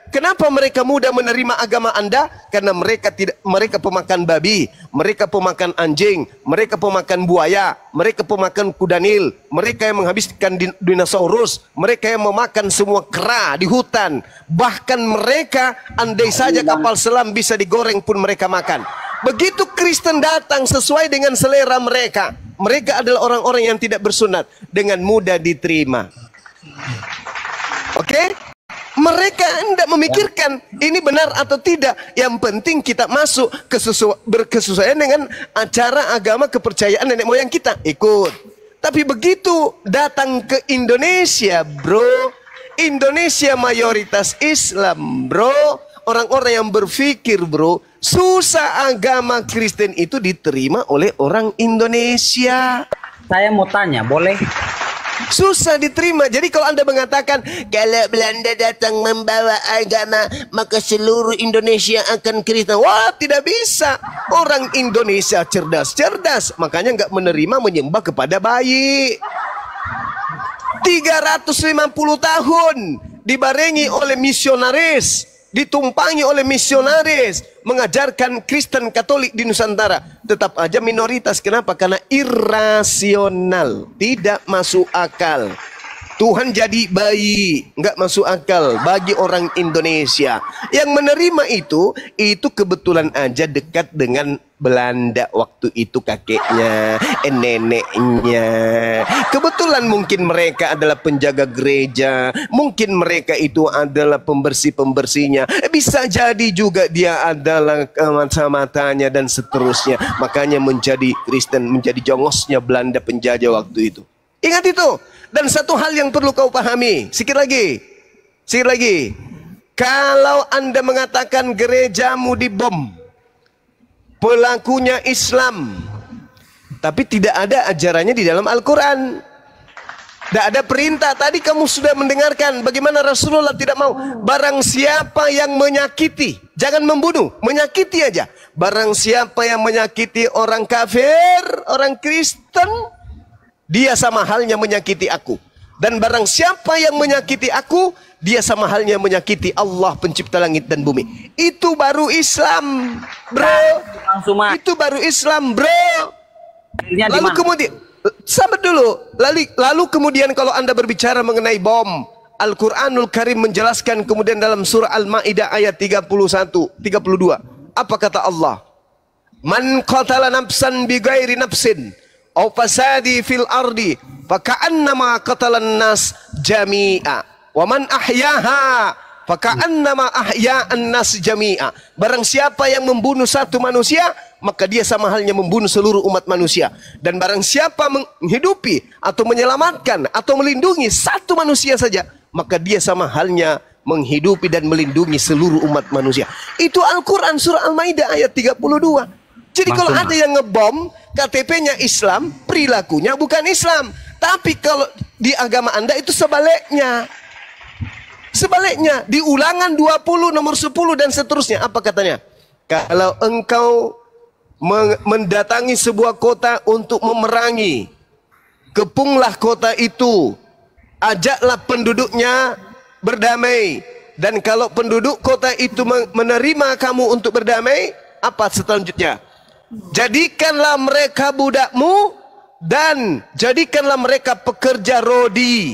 Kenapa mereka mudah menerima agama Anda? Karena mereka pemakan babi, mereka pemakan anjing, mereka pemakan buaya, mereka pemakan kuda Nil, mereka yang menghabiskan dinosaurus, mereka yang memakan semua kera di hutan. Bahkan mereka, andai saja kapal selam bisa digoreng pun mereka makan. Begitu Kristen datang sesuai dengan selera mereka, mereka adalah orang-orang yang tidak bersunat, dengan mudah diterima. Oke? Mereka tidak memikirkan ini benar atau tidak. Yang penting kita masuk berkesesuaian dengan acara agama kepercayaan nenek moyang kita, ikut. Tapi begitu datang ke Indonesia, bro, Indonesia mayoritas Islam, bro, orang-orang yang berpikir, bro, susah agama Kristen itu diterima oleh orang Indonesia. Saya mau tanya, boleh? Susah diterima. Jadi kalau Anda mengatakan kalau Belanda datang membawa agama, maka seluruh Indonesia akan Kristen. Wah, tidak bisa. Orang Indonesia cerdas. Makanya nggak menerima menyembah kepada bayi. 350 tahun dibarengi oleh misionaris, ditumpangi oleh misionaris, mengajarkan Kristen Katolik di Nusantara, tetap aja minoritas. Kenapa? Karena irasional, tidak masuk akal. Tuhan jadi bayi, nggak masuk akal bagi orang Indonesia. Yang menerima itu kebetulan aja dekat dengan Belanda waktu itu, kakeknya, neneknya. Kebetulan mungkin mereka adalah penjaga gereja, mungkin mereka itu adalah pembersih-pembersihnya. Bisa jadi juga dia adalah mata-matanya dan seterusnya. Makanya menjadi Kristen, menjadi jongosnya Belanda penjajah waktu itu. Ingat itu. Dan satu hal yang perlu kau pahami, sikit lagi. Kalau Anda mengatakan gerejamu dibom, pelakunya Islam, tapi tidak ada ajarannya di dalam Al-Quran, tidak ada perintah. Tadi kamu sudah mendengarkan bagaimana Rasulullah tidak mau. Barang siapa yang menyakiti, jangan membunuh, menyakiti aja. Barang siapa yang menyakiti orang kafir, orang Kristen, dia sama halnya menyakiti aku. Dan barang siapa yang menyakiti aku, dia sama halnya menyakiti Allah pencipta langit dan bumi. Itu baru Islam, bro. Itu baru Islam, bro. Lalu kemudian, sabar dulu. Lalu kemudian kalau Anda berbicara mengenai bom, Al-Quranul Karim menjelaskan kemudian dalam surah Al-Ma'idah ayat 31, 32. Apa kata Allah? Man qatala nafsan bighairi nafsin aw fasadi fil ardi faka'annama qatalan nas jami'a wa man ahyaha faka'annama ahya'an nas jami'a. Barang siapa yang membunuh satu manusia, maka dia sama halnya membunuh seluruh umat manusia. Dan barang siapa menghidupi atau menyelamatkan atau melindungi satu manusia saja, maka dia sama halnya menghidupi dan melindungi seluruh umat manusia. Itu Al-Quran surah Al-Maidah ayat 32. Jadi kalau ada yang ngebom, KTP-nya Islam, perilakunya bukan Islam. Tapi kalau di agama Anda itu sebaliknya. Sebaliknya, di Ulangan 20 nomor 10 dan seterusnya. Apa katanya? Kalau engkau mendatangi sebuah kota untuk memerangi, kepunglah kota itu, ajaklah penduduknya berdamai. Dan kalau penduduk kota itu menerima kamu untuk berdamai, apa selanjutnya? Jadikanlah mereka budakmu dan jadikanlah mereka pekerja rodi.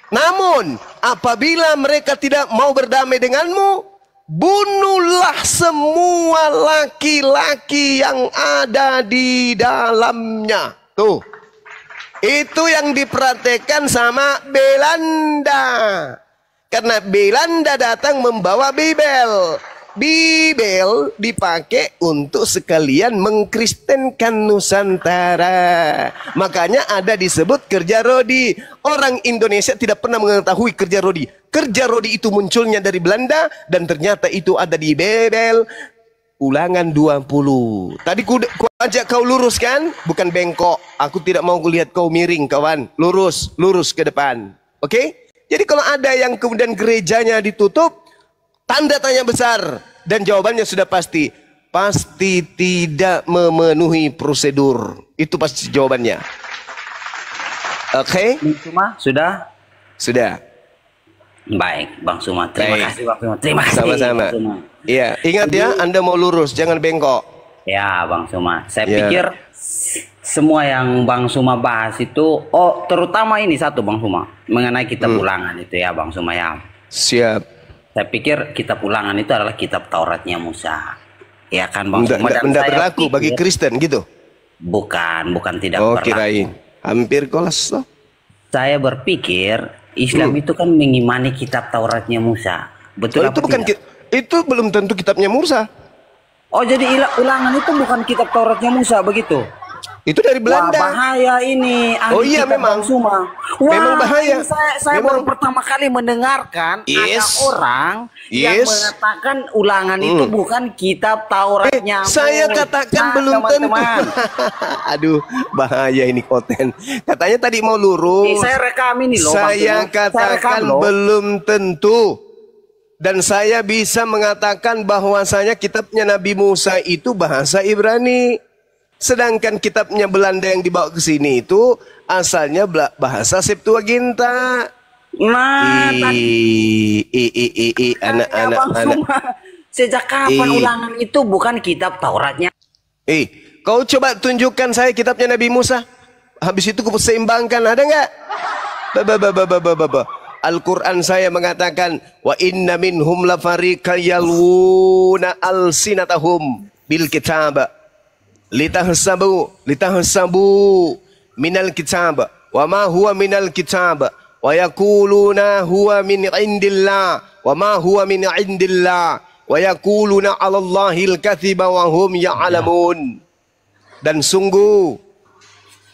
Namun apabila mereka tidak mau berdamai denganmu, bunuhlah semua laki-laki yang ada di dalamnya. Tuh, itu yang diperhatikan sama Belanda. Karena Belanda datang membawa Bibel. Bibel dipakai untuk sekalian mengkristenkan Nusantara. Makanya ada disebut kerja rodi. Orang Indonesia tidak pernah mengetahui kerja rodi. Kerja rodi itu munculnya dari Belanda dan ternyata itu ada di Bibel. Ulangan 20. Tadi ku ajak kau lurus kan? Bukan bengkok. Aku tidak mau lihat kau miring kawan. Lurus, lurus ke depan. Oke? Jadi kalau ada yang kemudian gerejanya ditutup, tanda tanya besar. Dan jawabannya sudah pasti. Pasti tidak memenuhi prosedur. Itu pasti jawabannya. Oke? Suma, sudah? Sudah. Baik, Bang Suma. Terima kasih, Bang Suma. Terima kasih. Sama-sama. Iya, ingat ya, Anda mau lurus, jangan bengkok. Ya, Bang Suma. Saya pikir semua yang Bang Suma bahas itu, terutama ini satu, Bang Suma. Mengenai kitab ulangan itu ya, Bang Suma ya. Siap. Saya pikir kitab ulangan itu adalah kitab Tauratnya Musa. Ya kan Bang Suma? Tidak berlaku bagi Kristen gitu? Bukan tidak berlaku. Kirain. Hampir kolas loh. Saya berpikir Islam itu kan mengimani kitab Tauratnya Musa. Betul apa itu bukan itu belum tentu kitabnya Musa. Oh, jadi ulangan itu bukan kitab Tauratnya Musa begitu? Itu dari Belanda. Wah, bahaya ini. Oh iya memang. Suma. Wah, memang bahaya. Saya baru pertama kali mendengarkan ada orang yang mengatakan ulangan itu bukan kitab Tauratnya. Saya katakan belum tentu. Aduh, bahaya ini konten. Katanya tadi mau lurus. Saya rekam ini loh. Saya katakan belum tentu. Dan saya bisa mengatakan bahwasanya kitabnya Nabi Musa itu bahasa Ibrani. Sedangkan kitabnya Belanda yang dibawa ke sini itu asalnya bahasa Septuaginta. Nah, anak-anak. Sejak kapan ulangan itu bukan kitab Tauratnya? Kau coba tunjukkan saya kitabnya Nabi Musa. Habis itu ku seimbangkan, ada nggak? Al-Quran saya mengatakan wa inna minhum lafariqan yalwuna alsinatahum bil kitab. Litahsabu minal kitab wa ma huwa minal kitab wa yaquluna huwa min indillah wa ma huwa min indillah wa yaquluna 'alallahil katsiba wa hum ya'lamun. Dan sungguh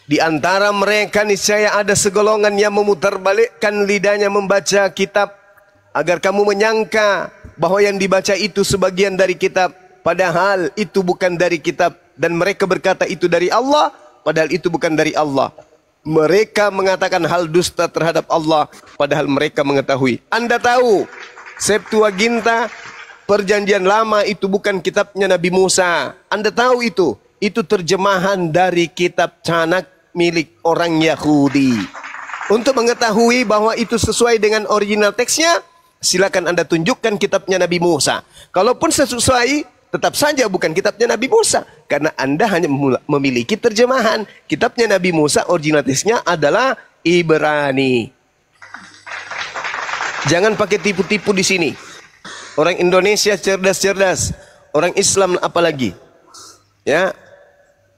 di antara mereka niscaya ada segolongan yang memutarbalikkan lidahnya membaca kitab agar kamu menyangka bahwa yang dibaca itu sebagian dari kitab, padahal itu bukan dari kitab. Dan mereka berkata itu dari Allah, padahal itu bukan dari Allah. Mereka mengatakan hal dusta terhadap Allah, padahal mereka mengetahui. Anda tahu, Septuaginta, perjanjian lama itu bukan kitabnya Nabi Musa. Anda tahu itu. Itu terjemahan dari kitab Canak milik orang Yahudi. Untuk mengetahui bahwa itu sesuai dengan original teksnya, silakan Anda tunjukkan kitabnya Nabi Musa. Kalaupun sesuai, tetap saja bukan kitabnya Nabi Musa. Karena Anda hanya memiliki terjemahan. Kitabnya Nabi Musa original teksnya adalah Ibrani. Jangan pakai tipu-tipu di sini. Orang Indonesia cerdas-cerdas, orang Islam apalagi. Ya.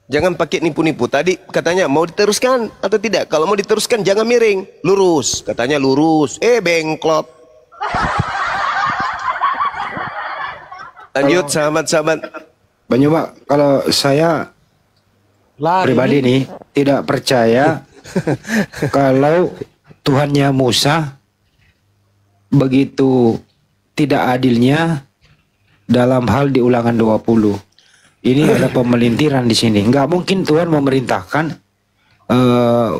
Jangan pakai nipu-nipu. Tadi katanya mau diteruskan atau tidak? Kalau mau diteruskan jangan miring, lurus. Katanya lurus. Bengklot. Lanjut sahabat-sahabat. Banyuma, kalau saya pribadi nih tidak percaya kalau Tuhannya Musa begitu tidak adilnya dalam hal di Ulangan 20. Ini ada pemelintiran di sini. Nggak mungkin Tuhan memerintahkan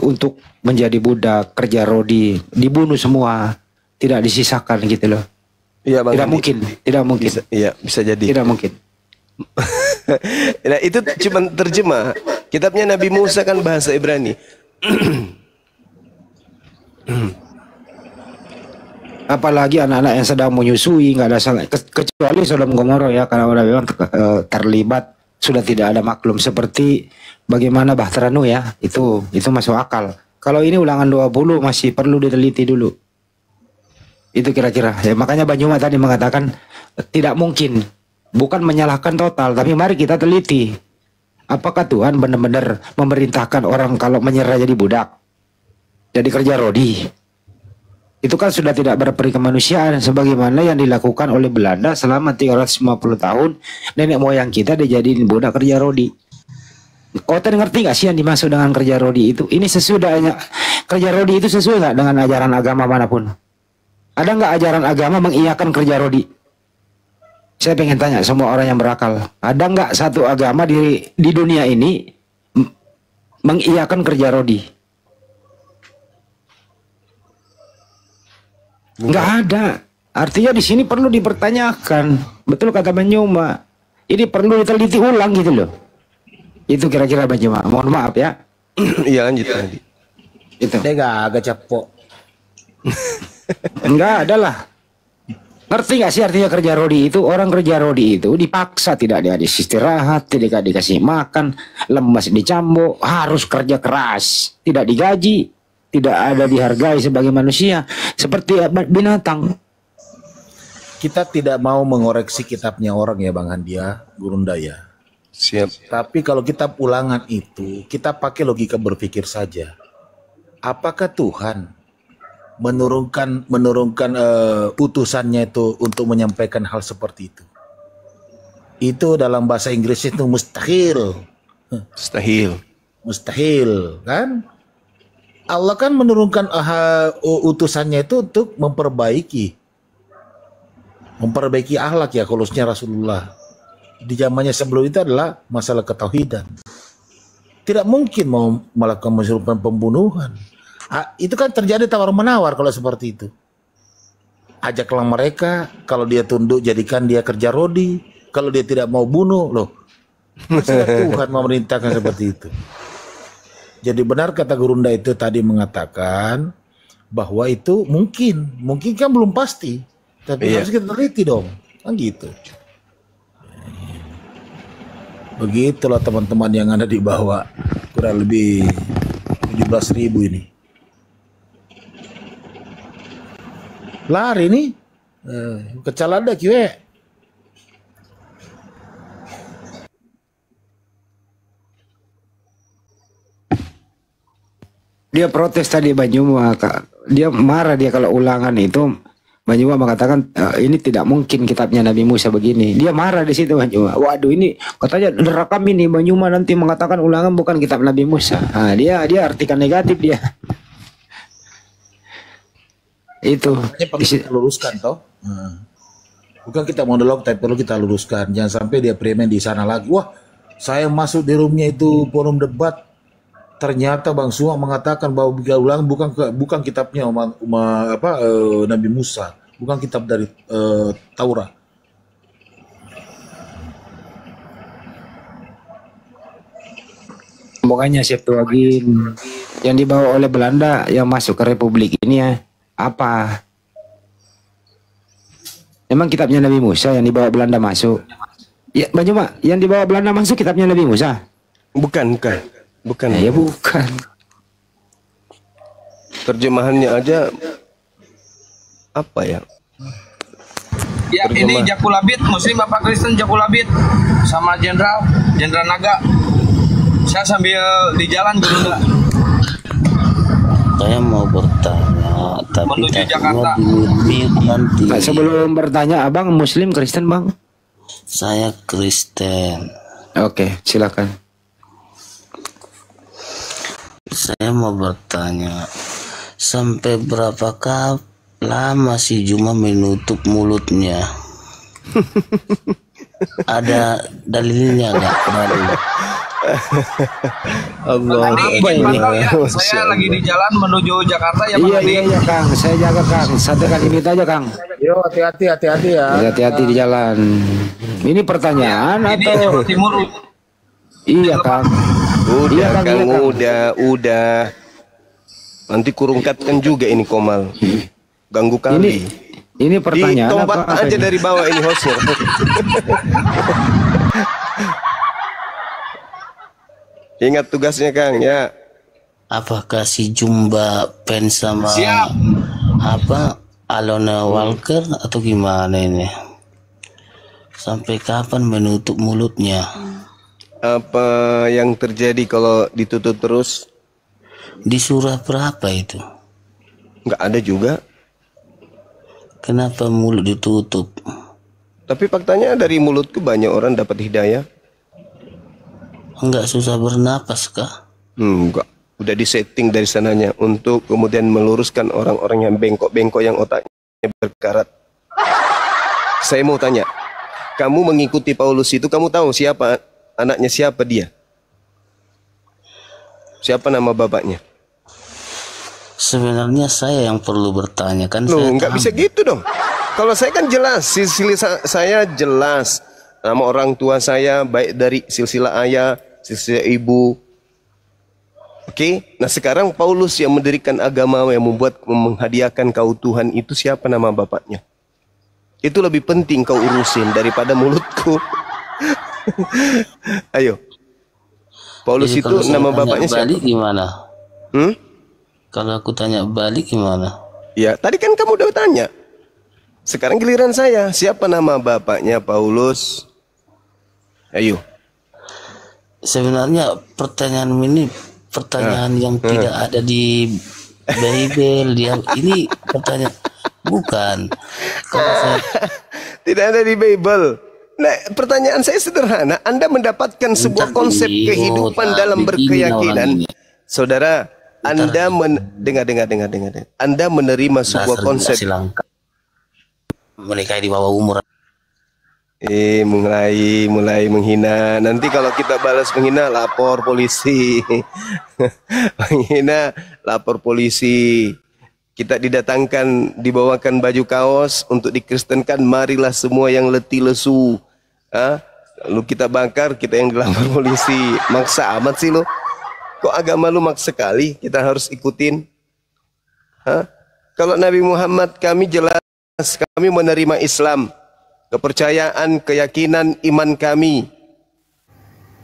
untuk menjadi budak, kerja rodi, dibunuh semua, tidak disisakan gitu loh. Iya, Bang. Tidak mungkin, tidak mungkin. Iya, bisa jadi. Tidak mungkin. Nah, itu cuma terjemah. Kitabnya Nabi Musa kan bahasa Ibrani. Apalagi anak-anak yang sedang menyusui, nggak ada salah, kecuali Sodom Gomora ya, karena udah memang terlibat, sudah tidak ada maklum, seperti bagaimana Bahtera Nuh ya, itu masuk akal. Kalau ini Ulangan 20 masih perlu diteliti dulu. Itu kira-kira ya, makanya Banyuma tadi mengatakan tidak mungkin, bukan menyalahkan total, tapi mari kita teliti apakah Tuhan benar-benar memerintahkan orang kalau menyerah jadi budak, jadi kerja rodi. Itu kan sudah tidak berperi kemanusiaan sebagaimana yang dilakukan oleh Belanda selama 350 tahun. Nenek moyang kita dijadiin budak kerja rodi. Kau ngerti gak sih yang dimaksud dengan kerja rodi itu? Ini sesuai dengan kerja rodi itu sesuai gak dengan ajaran agama manapun? Ada nggak ajaran agama mengiyakan kerja rodi? Saya pengen tanya semua orang yang berakal. Ada nggak satu agama di dunia ini mengiyakan kerja rodi? Nggak ada. Artinya di sini perlu dipertanyakan. Betul kata Banyuma. Ini perlu diteliti ulang gitu loh. Itu kira-kira Banyuma. Mohon maaf ya. Iya, lanjut tadi. Itu. Dia agak capok. Enggak ada lah. Ngerti nggak sih artinya kerja rodi itu? Orang kerja rodi itu dipaksa, tidak dikasih istirahat, tidak dikasih makan, lemas dicambuk, harus kerja keras, tidak digaji, tidak ada dihargai sebagai manusia, seperti binatang. Kita tidak mau mengoreksi kitabnya orang ya Bang Handia, Gurundaya. Siap. Tapi kalau kitab Ulangan itu, kita pakai logika berpikir saja. Apakah Tuhan menurunkan putusannya itu untuk menyampaikan hal seperti itu? Itu dalam bahasa Inggris itu mustahil. Mustahil. Mustahil, kan? Allah kan menurunkan utusannya itu untuk memperbaiki akhlak ya, khususnya Rasulullah. Di zamannya sebelum itu adalah masalah ketauhidan. Tidak mungkin mau melakukan pembunuhan. Itu kan terjadi tawar-menawar kalau seperti itu. Ajaklah mereka, kalau dia tunduk jadikan dia kerja rodi, kalau dia tidak mau bunuh, loh. Masa Tuhan memerintahkan seperti itu. Jadi benar kata Gurunda itu tadi mengatakan bahwa itu mungkin kan belum pasti, tapi harus kita teliti dong, kan gitu. Begitulah teman-teman yang ada di bawah, kurang lebih 17.000 ini. Lari nih, kecalada kiwe. Dia protes tadi Banyuma, dia marah dia kalau ulangan itu. Banyuma mengatakan ini tidak mungkin kitabnya Nabi Musa begini. Dia marah di situ Banyuma. Waduh, ini katanya direkam ini Banyuma nanti mengatakan ulangan bukan kitab Nabi Musa. Nah, dia artikan negatif dia. Itu Perlu kita luruskan toh. Bukan kita monolog, tapi perlu kita luruskan. Jangan sampai dia premen di sana lagi. Wah, saya masuk di roomnya itu forum debat. Ternyata Bang Suang mengatakan bahwa ulang bukan kitabnya Nabi Musa, bukan kitab dari Taurat. Makanya Septuagint yang dibawa oleh Belanda yang masuk ke Republik ini ya apa? Emang kitabnya Nabi Musa yang dibawa Belanda masuk? Ya, Banyuma, yang dibawa Belanda masuk kitabnya Nabi Musa? Bukan. Ya bukan. Terjemahannya aja apa ya? Ya, ini Jakulabit, Muslim apa Kristen Jakulabit sama Jenderal Naga. Saya sambil di jalan dulu enggak? Saya mau bertanya, tapi Menuju Jakarta. nanti. Nah, sebelum bertanya, abang Muslim Kristen bang? Saya Kristen. Oke, silakan. Saya mau bertanya, sampai berapakah lama si Juma menutup mulutnya? Ada dalilnya nggak? Allah. Tadi Apa izin ini? pantau ya, Masya saya Allah. lagi di jalan menuju Jakarta ya Bang Iya, Andi. iya, Kang. Saya jaga, Kang. Satu kali minit aja, Kang. Yo, hati-hati ya. Hati-hati di jalan. Ini pertanyaan Ini atau? Jawa Timur. Iya, Kang. Udah Iya, Kang, Kang, iya, Kang. udah. Nanti kurungkatkan juga ini Komal. Ganggu kali. Ini pertanyaan Ditobat apa aja ini? dari bawah ini hostnya. Ingat tugasnya Kang ya. Apakah si Jumba pen sama Siap. apa Alona Walker atau gimana ini? Sampai kapan menutup mulutnya? Apa yang terjadi kalau ditutup terus? Di surah berapa itu? Nggak ada juga. Kenapa mulut ditutup? Tapi faktanya dari mulutku banyak orang dapat hidayah. Enggak susah bernapas kah? Enggak. Udah disetting dari sananya untuk kemudian meluruskan orang-orang yang bengkok-bengkok yang otaknya berkarat. Saya mau tanya, kamu mengikuti Paulus itu, kamu tahu siapa anaknya, siapa dia? Siapa nama bapaknya? Sebenarnya saya yang perlu bertanya kan. Loh, saya nggak tahu. bisa gitu dong. Kalau saya kan jelas, silsilah saya jelas. Nama orang tua saya baik dari silsilah ayah, silsilah ibu. Oke, nah sekarang Paulus yang mendirikan agama yang menghadiahkan kau Tuhan itu siapa nama bapaknya? Itu lebih penting kau urusin daripada mulutku. Ayo. Paulus Jadi itu kalau saya nama tanya bapaknya siapa? balik gimana? Hmm? Kalau aku tanya balik gimana? Ya, tadi kan kamu udah tanya. Sekarang giliran saya. Siapa nama bapaknya Paulus? Ayo. Sebenarnya pertanyaan ini pertanyaan yang tidak ada di Bible. Ini pertanyaan bukan. Kalau saya Tidak ada di Bible. Nah, pertanyaan saya sederhana. Anda mendapatkan sebuah konsep kehidupan dalam berkeyakinan. Saudara, Anda dengar. Anda menerima sebuah dasar konsep. silangka menikah di bawah umur. Mulai menghina. Nanti kalau kita balas menghina, lapor polisi. Menghina, lapor polisi. Kita didatangkan, dibawakan baju kaos untuk dikristenkan. Marilah semua yang letih lesu. Lalu kita bakar, kita yang dilapor polisi. Maksa amat sih lo. Kok agama lu maksa sekali? Kita harus ikutin. Kalau Nabi Muhammad, kami jelas, kami menerima Islam. Kepercayaan, keyakinan, iman kami.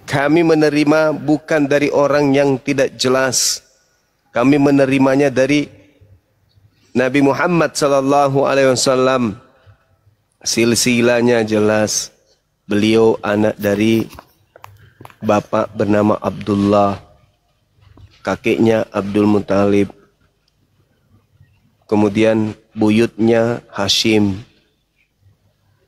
Kami menerima bukan dari orang yang tidak jelas. Kami menerimanya dari Nabi Muhammad sallallahu alaihi wasallam. Silsilahnya jelas. Beliau anak dari bapak bernama Abdullah. Kakeknya Abdul Muthalib. Kemudian buyutnya Hashim.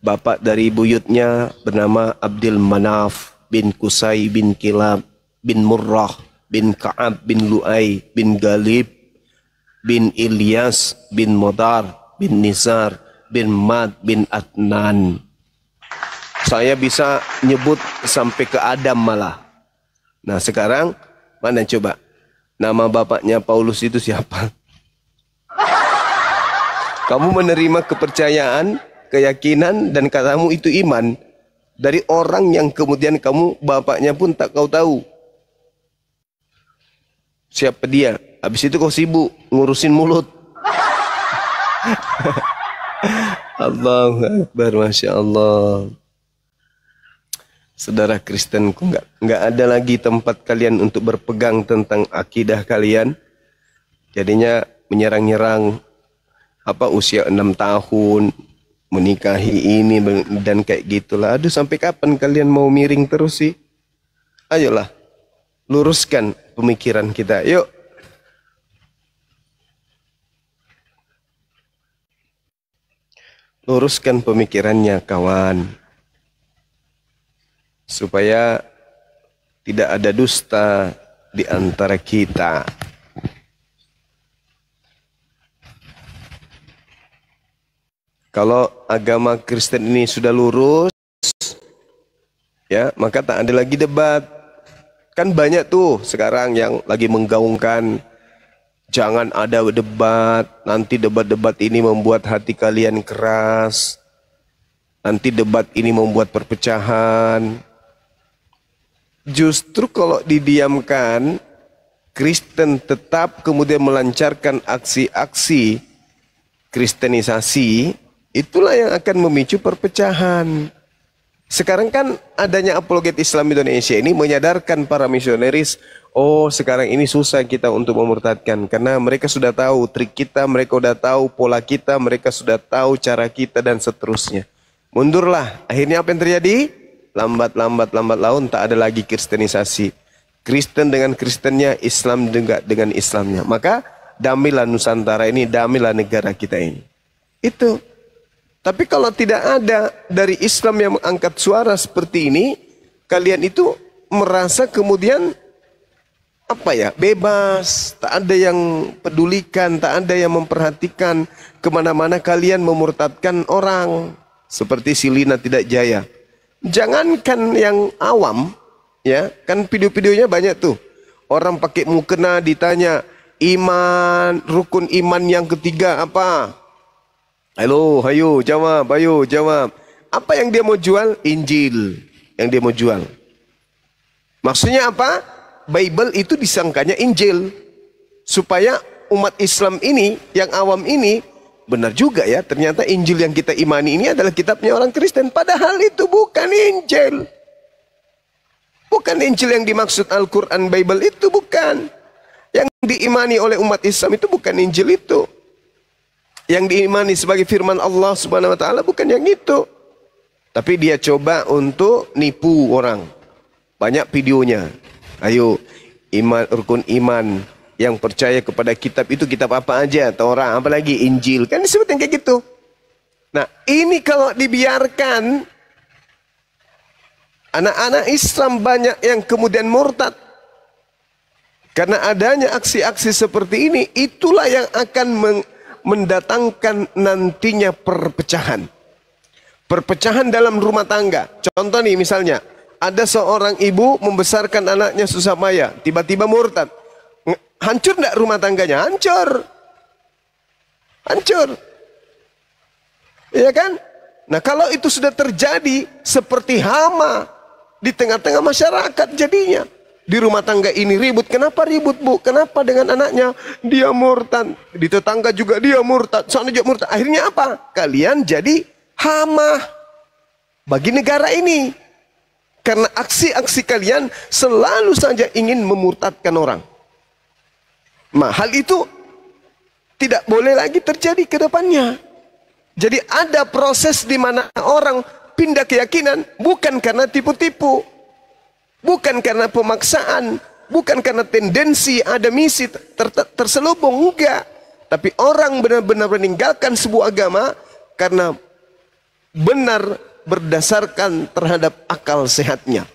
Bapak dari buyutnya bernama Abdul Manaf bin Qusay bin Kilab bin Murrah bin Ka'ab bin Lu'ay bin Galib bin Ilyas bin Modar bin Nizar bin Mad bin Adnan. Saya bisa nyebut sampai ke Adam malah. Nah sekarang mana coba nama bapaknya Paulus itu siapa? Kamu menerima kepercayaan, keyakinan, dan katamu itu iman dari orang yang kemudian kamu bapaknya pun tak kau tahu siapa dia. Habis itu kau sibuk ngurusin mulut. Allahu Akbar, Masya Allah. Saudara Kristenku, nggak ada lagi tempat kalian untuk berpegang tentang akidah kalian. Jadinya menyerang-nyerang apa usia 6 tahun menikahi ini dan kayak gitulah. Aduh, sampai kapan kalian mau miring terus sih? Ayolah, luruskan pemikiran kita. Yuk. Luruskan pemikirannya, kawan. Supaya tidak ada dusta di antara kita. Kalau agama Kristen ini sudah lurus, ya, maka tak ada lagi debat. Kan banyak tuh sekarang yang lagi menggaungkan jangan ada debat, nanti debat-debat ini membuat hati kalian keras. Nanti debat ini membuat perpecahan. Justru kalau didiamkan, Kristen tetap kemudian melancarkan aksi-aksi kristenisasi, itulah yang akan memicu perpecahan. Sekarang kan adanya apologet Islam Indonesia ini menyadarkan para misionaris, oh sekarang ini susah kita untuk memurtadkan. Karena mereka sudah tahu trik kita, mereka sudah tahu pola kita, mereka sudah tahu cara kita dan seterusnya. Mundurlah, akhirnya apa yang terjadi? Lambat laun tak ada lagi kristenisasi. Kristen dengan Kristennya, Islam dengan Islamnya. Maka damailah Nusantara ini, damailah negara kita ini. Itu. Tapi kalau tidak ada dari Islam yang mengangkat suara seperti ini, kalian itu merasa kemudian apa ya, bebas, tak ada yang pedulikan, tak ada yang memperhatikan, kemana-mana kalian memurtadkan orang seperti Silina Tidak Jaya. Jangankan yang awam, ya kan video-videonya banyak tuh, orang pakai mukena ditanya iman, rukun iman yang ketiga apa? Halo, ayo jawab, ayo jawab. Apa yang dia mau jual? Injil yang dia mau jual. Maksudnya apa? Bible itu disangkanya Injil. Supaya umat Islam ini, yang awam ini, benar juga ya, ternyata Injil yang kita imani ini adalah kitabnya orang Kristen. Padahal itu bukan Injil. Bukan Injil yang dimaksud Al-Quran, Bible itu bukan. Yang diimani oleh umat Islam itu bukan Injil itu. Yang diimani sebagai firman Allah Subhanahu wa taala bukan yang itu. Tapi dia coba untuk nipu orang. Banyak videonya. Ayo, iman, rukun iman yang percaya kepada kitab itu kitab apa aja? Taurat, apalagi Injil. Kan disebut yang kayak gitu. Nah, ini kalau dibiarkan, anak-anak Islam banyak yang kemudian murtad. Karena adanya aksi-aksi seperti ini, itulah yang akan mendatangkan nantinya perpecahan. Perpecahan dalam rumah tangga. Contoh nih misalnya, ada seorang ibu membesarkan anaknya susah payah, tiba-tiba murtad. Hancur enggak rumah tangganya? Hancur. Hancur. Iya kan? Nah, kalau itu sudah terjadi seperti hama di tengah-tengah masyarakat jadinya. Di rumah tangga ini ribut. Kenapa ribut, Bu? Kenapa dengan anaknya? Dia murtad. Di tetangga juga dia murtad. Sana juga murtad. Akhirnya apa? Kalian jadi hama bagi negara ini. Karena aksi-aksi kalian selalu saja ingin memurtadkan orang. Nah, hal itu tidak boleh lagi terjadi ke depannya. Jadi ada proses di mana orang pindah keyakinan bukan karena tipu-tipu. Bukan karena pemaksaan, bukan karena tendensi, ada misi terselubung, enggak. Tapi orang benar-benar meninggalkan sebuah agama karena benar berdasarkan terhadap akal sehatnya.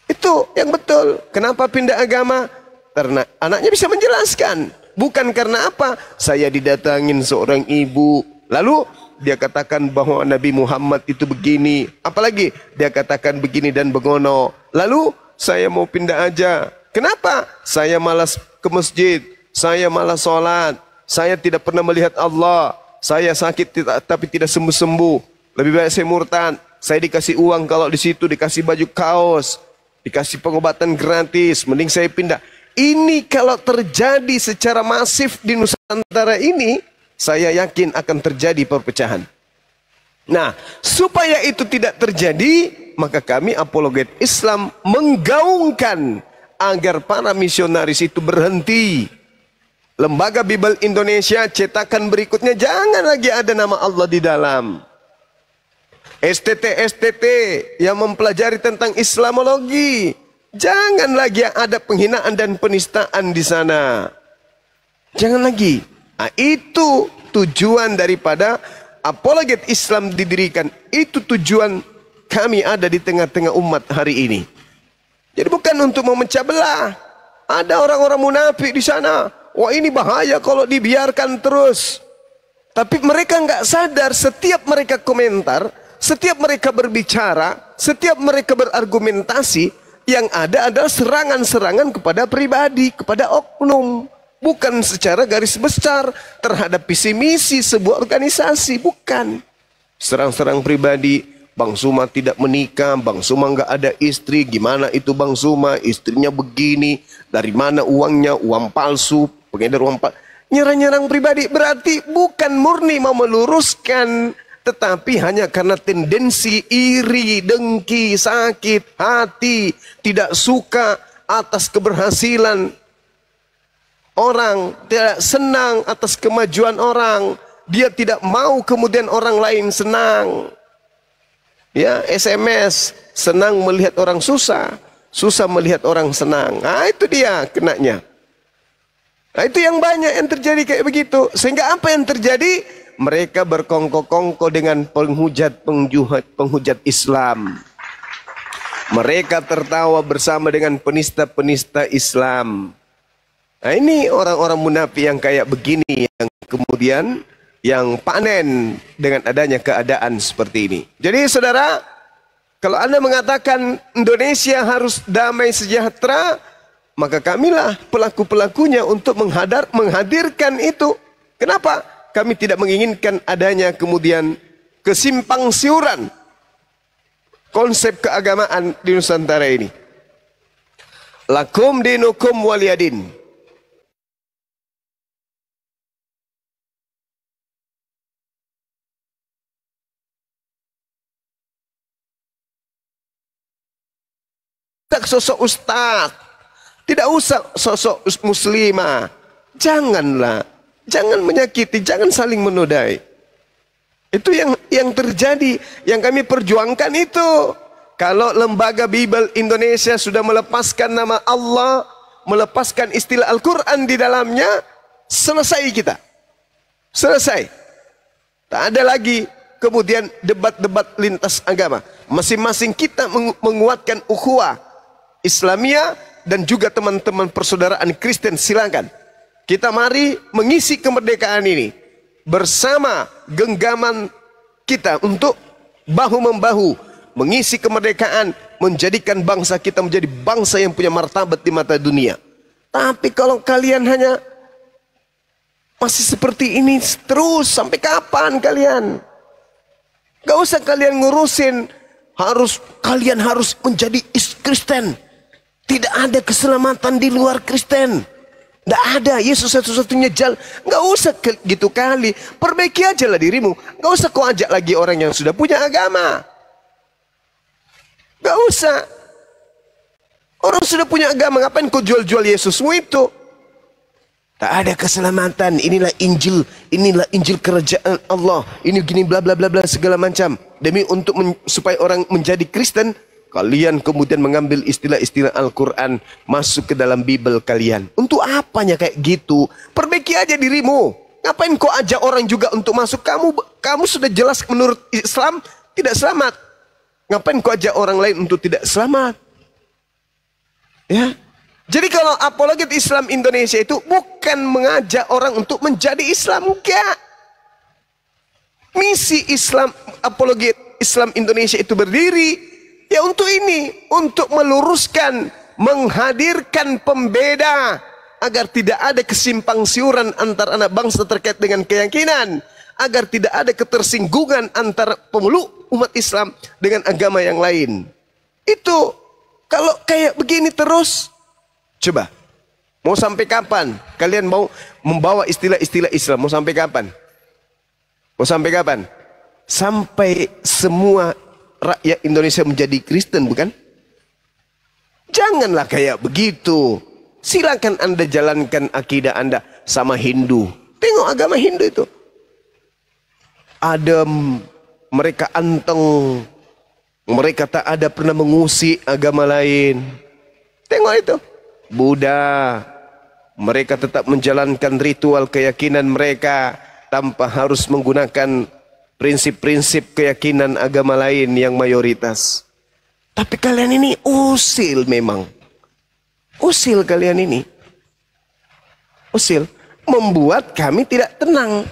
Itu yang betul. Kenapa pindah agama? Karena anaknya bisa menjelaskan. Bukan karena apa? Saya didatangin seorang ibu, lalu dia katakan bahwa Nabi Muhammad itu begini. Apalagi dia katakan begini dan begono. Lalu saya mau pindah aja. Kenapa? Saya malas ke masjid. Saya malas sholat. Saya tidak pernah melihat Allah. Saya sakit tapi tidak sembuh-sembuh. Lebih baik saya murtad. Saya dikasih uang kalau di situ, dikasih baju kaos, dikasih pengobatan gratis. Mending saya pindah. Ini kalau terjadi secara masif di Nusantara ini, saya yakin akan terjadi perpecahan. Nah, supaya itu tidak terjadi, maka kami apologet Islam menggaungkan agar para misionaris itu berhenti. Lembaga Bible Indonesia cetakan berikutnya jangan lagi ada nama Allah di dalam. STT yang mempelajari tentang Islamologi, jangan lagi ada penghinaan dan penistaan di sana. Jangan lagi. Nah, itu tujuan daripada apologet Islam didirikan. Itu tujuan kami ada di tengah-tengah umat hari ini. Jadi bukan untuk memecah belah. Ada orang-orang munafik di sana. Wah, ini bahaya kalau dibiarkan terus. Tapi mereka nggak sadar, setiap mereka komentar, setiap mereka berbicara, setiap mereka berargumentasi, yang ada adalah serangan-serangan kepada pribadi, kepada oknum. Bukan secara garis besar terhadap visi misi sebuah organisasi, bukan. Serang-serang pribadi. Bang Suma tidak menikah, Bang Suma nggak ada istri, gimana itu Bang Suma, istrinya begini, dari mana uangnya, uang palsu, pengedar uang palsu. Nyerang-nyerang pribadi berarti bukan murni mau meluruskan, tetapi hanya karena tendensi iri, dengki, sakit hati, tidak suka atas keberhasilan orang, tidak senang atas kemajuan orang, dia tidak mau kemudian orang lain senang. Ya, SMS, senang melihat orang susah, susah melihat orang senang. Nah, itu dia kenanya. Nah, itu yang banyak yang terjadi kayak begitu. Sehingga apa yang terjadi? Mereka berkongko-kongko dengan penghujat Islam. Mereka tertawa bersama dengan penista-penista Islam. Nah, ini orang-orang munafik yang kayak begini yang kemudian yang panen dengan adanya keadaan seperti ini. Jadi saudara, kalau Anda mengatakan Indonesia harus damai sejahtera, maka kamilah pelaku-pelakunya untuk menghadirkan itu. Kenapa? Kami tidak menginginkan adanya kemudian kesimpang siuran konsep keagamaan di Nusantara ini. Lakum dinukum waliyadin. Sosok ustaz, tidak usah sosok muslimah. Janganlah, jangan menyakiti, jangan saling menodai. Itu yang terjadi, yang kami perjuangkan itu. Kalau lembaga Bible Indonesia sudah melepaskan nama Allah, melepaskan istilah Al-Quran di dalamnya, selesai kita. Selesai. Tak ada lagi kemudian debat-debat lintas agama. Masing-masing kita menguatkan ukhuwah Islamiyah dan juga teman-teman persaudaraan Kristen, silakan. Kita mari mengisi kemerdekaan ini bersama genggaman kita untuk bahu-membahu mengisi kemerdekaan, menjadikan bangsa kita menjadi bangsa yang punya martabat di mata dunia. Tapi kalau kalian hanya masih seperti ini terus, sampai kapan kalian? Gak usah kalian ngurusin kalian harus menjadi Kristen. Tidak ada keselamatan di luar Kristen. Tidak ada. Yesus satu-satunya jalan. Gak usah gitu kali. Perbaiki aja lah dirimu. Gak usah kau ajak lagi orang yang sudah punya agama. Gak usah. Orang sudah punya agama. Ngapain kau jual-jual Yesusmu itu? Tak ada keselamatan. Inilah Injil kerajaan Allah. Ini gini bla bla bla bla segala macam. Demi untuk supaya orang menjadi Kristen, kalian kemudian mengambil istilah-istilah Al-Quran masuk ke dalam Bible kalian. Untuk apanya kayak gitu? Perbaiki aja dirimu. Ngapain kau ajak orang juga untuk masuk? Kamu sudah jelas menurut Islam tidak selamat. Ngapain kau ajak orang lain untuk tidak selamat? Ya. Jadi kalau apologet Islam Indonesia itu bukan mengajak orang untuk menjadi Islam, enggak. Misi Islam, apologet Islam Indonesia itu berdiri ya untuk ini, untuk meluruskan, menghadirkan pembeda agar tidak ada kesimpang siuran antar anak bangsa terkait dengan keyakinan, agar tidak ada ketersinggungan antara pemeluk umat Islam dengan agama yang lain. Itu kalau kayak begini terus, coba mau sampai kapan kalian mau membawa istilah-istilah Islam? Mau sampai kapan? Mau sampai kapan? Sampai semua rakyat Indonesia menjadi Kristen, bukan? Janganlah kayak begitu. Silakan Anda jalankan akidah Anda sama Hindu. Tengok agama Hindu itu. Adem, mereka anteng, mereka tak ada pernah mengusik agama lain. Tengok itu. Buddha, mereka tetap menjalankan ritual keyakinan mereka tanpa harus menggunakan prinsip-prinsip keyakinan agama lain yang mayoritas. Tapi kalian ini usil memang. Usil kalian ini. Usil. Membuat kami tidak tenang.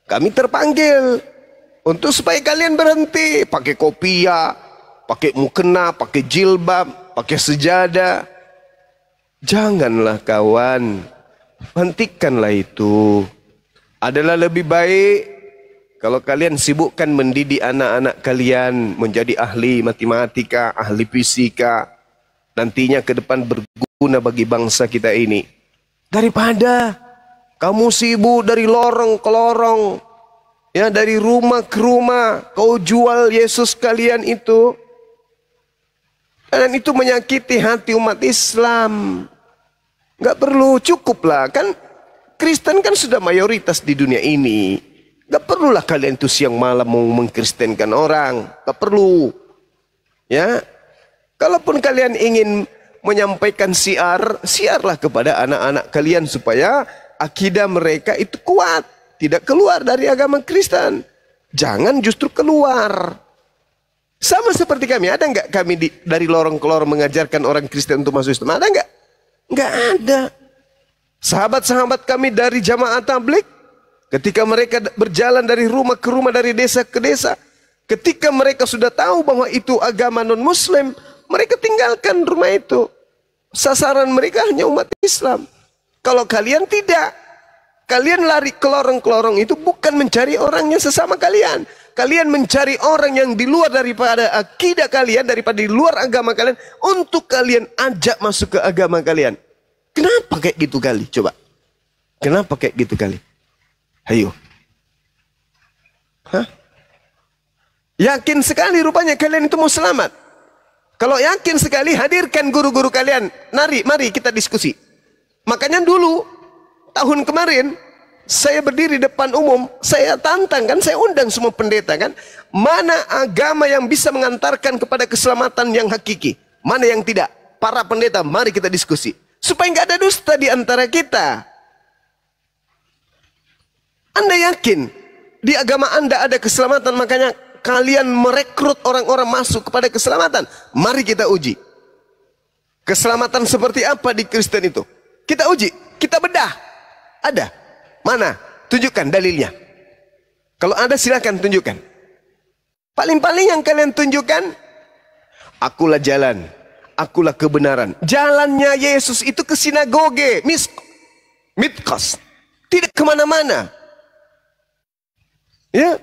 Kami terpanggil untuk supaya kalian berhenti pakai kopiah, pakai mukena, pakai jilbab, pakai sejadah. Janganlah kawan, hentikanlah itu. Adalah lebih baik kalau kalian sibukkan mendidik anak-anak kalian menjadi ahli matematika, ahli fisika, nantinya ke depan berguna bagi bangsa kita ini. Daripada kamu sibuk dari lorong ke lorong, ya, dari rumah ke rumah, kau jual Yesus kalian itu. Dan itu menyakiti hati umat Islam. Gak perlu, cukuplah. Kan Kristen kan sudah mayoritas di dunia ini. Gak perlulah kalian tuh siang malam mau mengkristenkan orang. Gak perlu. Ya, kalaupun kalian ingin menyampaikan siarlah kepada anak-anak kalian supaya akidah mereka itu kuat, tidak keluar dari agama Kristen. Jangan justru keluar. Sama seperti kami, ada nggak kami dari lorong ke lorong mengajarkan orang Kristen untuk masuk Islam? Ada nggak? Nggak ada. Sahabat-sahabat kami dari jamaah tabligh, ketika mereka berjalan dari rumah ke rumah, dari desa ke desa, ketika mereka sudah tahu bahwa itu agama non-Muslim, mereka tinggalkan rumah itu. Sasaran mereka hanya umat Islam. Kalau kalian tidak, kalian lari ke lorong itu bukan mencari orang yang sesama kalian. Kalian mencari orang yang di luar daripada akidah kalian, daripada di luar agama kalian, untuk kalian ajak masuk ke agama kalian. Kenapa kayak gitu kali? Coba. Kenapa kayak gitu kali? Ayo. Hah? Yakin sekali rupanya kalian itu mau selamat. Kalau yakin sekali, hadirkan guru-guru kalian. Mari kita diskusi. Makanya dulu, tahun kemarin, saya berdiri depan umum, saya tantang kan, saya undang semua pendeta kan. Mana agama yang bisa mengantarkan kepada keselamatan yang hakiki? Mana yang tidak? Para pendeta, mari kita diskusi. Supaya nggak ada dusta di antara kita. Anda yakin di agama Anda ada keselamatan, makanya kalian merekrut orang-orang masuk kepada keselamatan. Mari kita uji. Keselamatan seperti apa di Kristen itu? Kita uji, kita bedah. Ada? Mana? Tunjukkan dalilnya. Kalau ada silakan tunjukkan. Paling-paling yang kalian tunjukkan, akulah jalan, akulah kebenaran. Jalannya Yesus itu ke sinagoge, mitkos. Tidak kemana-mana. Ya,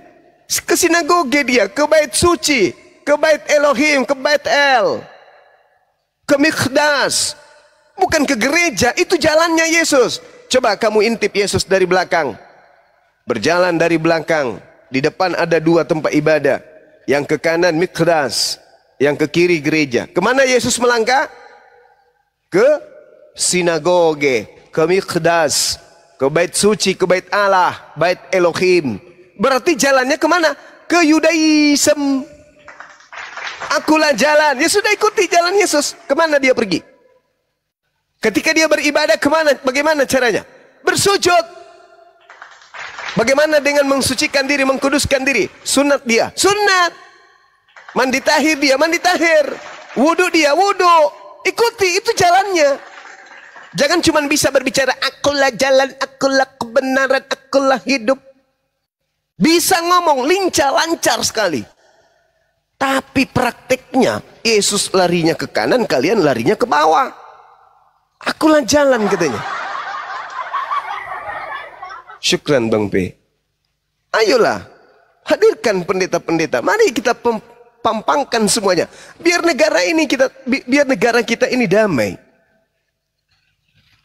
ke sinagoge dia, ke bait suci, ke bait Elohim, ke bait El, ke Mikdas. Bukan ke gereja, itu jalannya Yesus. Coba kamu intip Yesus dari belakang. Berjalan dari belakang. Di depan ada dua tempat ibadah. Yang ke kanan Mikdas, yang ke kiri gereja. Kemana Yesus melangkah? Ke sinagoge, ke Mikdas, ke bait suci, ke bait Allah, bait Elohim. Berarti jalannya kemana? Ke Yudaism. Akulah jalan. Ya sudah, ikuti jalan Yesus. Kemana dia pergi? Ketika dia beribadah kemana? Bagaimana caranya? Bersujud. Bagaimana dengan mensucikan diri, mengkuduskan diri? Sunat dia, sunat. Mandi tahir dia, mandi tahir. Wudu dia, wudu. Ikuti, itu jalannya. Jangan cuma bisa berbicara, akulah jalan, akulah kebenaran, akulah hidup. Bisa ngomong, lincah, lancar sekali. Tapi prakteknya, Yesus larinya ke kanan, kalian larinya ke bawah. Akulah jalan katanya. Syukran Bang P. Ayolah, hadirkan pendeta-pendeta. Mari kita pampangkan semuanya. Biar negara kita ini damai.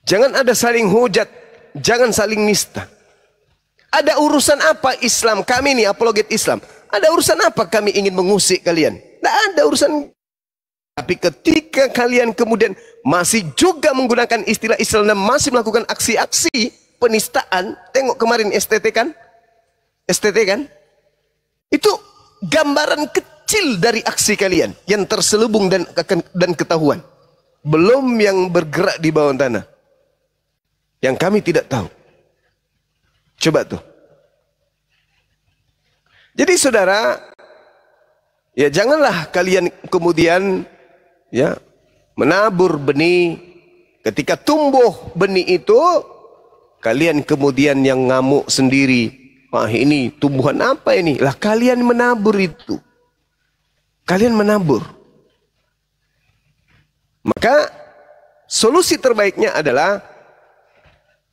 Jangan ada saling hujat, jangan saling nista. Ada urusan apa Islam? Kami ini apologet Islam. Ada urusan apa kami ingin mengusik kalian? Tidak ada urusan. Tapi ketika kalian kemudian masih juga menggunakan istilah Islam dan masih melakukan aksi-aksi penistaan, tengok kemarin STT kan? STT kan? Itu gambaran kecil dari aksi kalian yang terselubung dan ketahuan. Belum yang bergerak di bawah tanah, yang kami tidak tahu. Coba tuh. Jadi saudara, ya janganlah kalian kemudian ya menabur benih. Ketika tumbuh benih itu, kalian kemudian yang ngamuk sendiri. Wah, ini tumbuhan apa ini? Lah kalian menabur itu. Kalian menabur. Maka solusi terbaiknya adalah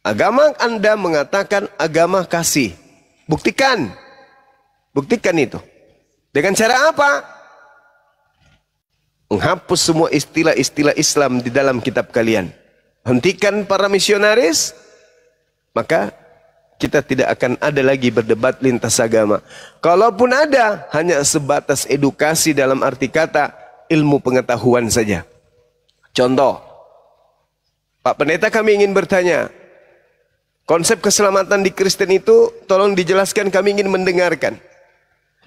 agama Anda mengatakan agama kasih. Buktikan. Buktikan itu. Dengan cara apa? Menghapus semua istilah-istilah Islam di dalam kitab kalian. Hentikan para misionaris. Maka kita tidak akan ada lagi berdebat lintas agama. Kalaupun ada, hanya sebatas edukasi dalam arti kata ilmu pengetahuan saja. Contoh, Pak Pendeta, kami ingin bertanya, konsep keselamatan di Kristen itu tolong dijelaskan, kami ingin mendengarkan.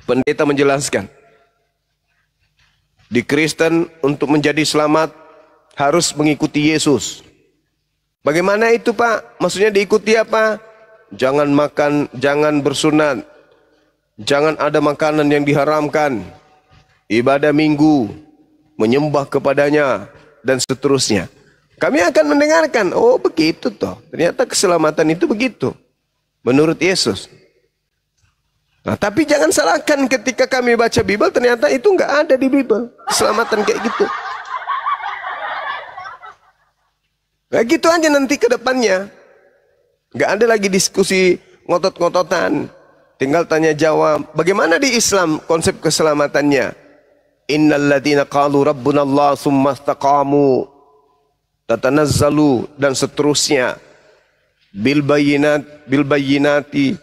Pendeta menjelaskan, di Kristen untuk menjadi selamat harus mengikuti Yesus. Bagaimana itu Pak? Maksudnya diikuti apa? Jangan makan, jangan bersunat, jangan ada makanan yang diharamkan, ibadah minggu, menyembah kepadanya, dan seterusnya. Kami akan mendengarkan, oh begitu toh. Ternyata keselamatan itu begitu. Menurut Yesus. Nah, tapi jangan salahkan ketika kami baca Bible, ternyata itu nggak ada di Bible. Keselamatan kayak gitu. Kayak gitu aja nanti ke depannya. Nggak ada lagi diskusi ngotot-ngototan. Tinggal tanya jawab. Bagaimana di Islam konsep keselamatannya? Innalladzina qalu rabbunallah tsumma istaqamu tatanazzalu dan seterusnya. Bil bayyinati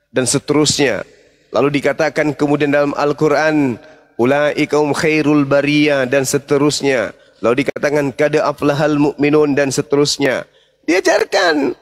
dan seterusnya. Lalu dikatakan kemudian dalam Al-Quran, ulaika hum khairul bariyah dan seterusnya. Lalu dikatakan qad aflahal mu'minun dan seterusnya. Diajarkan.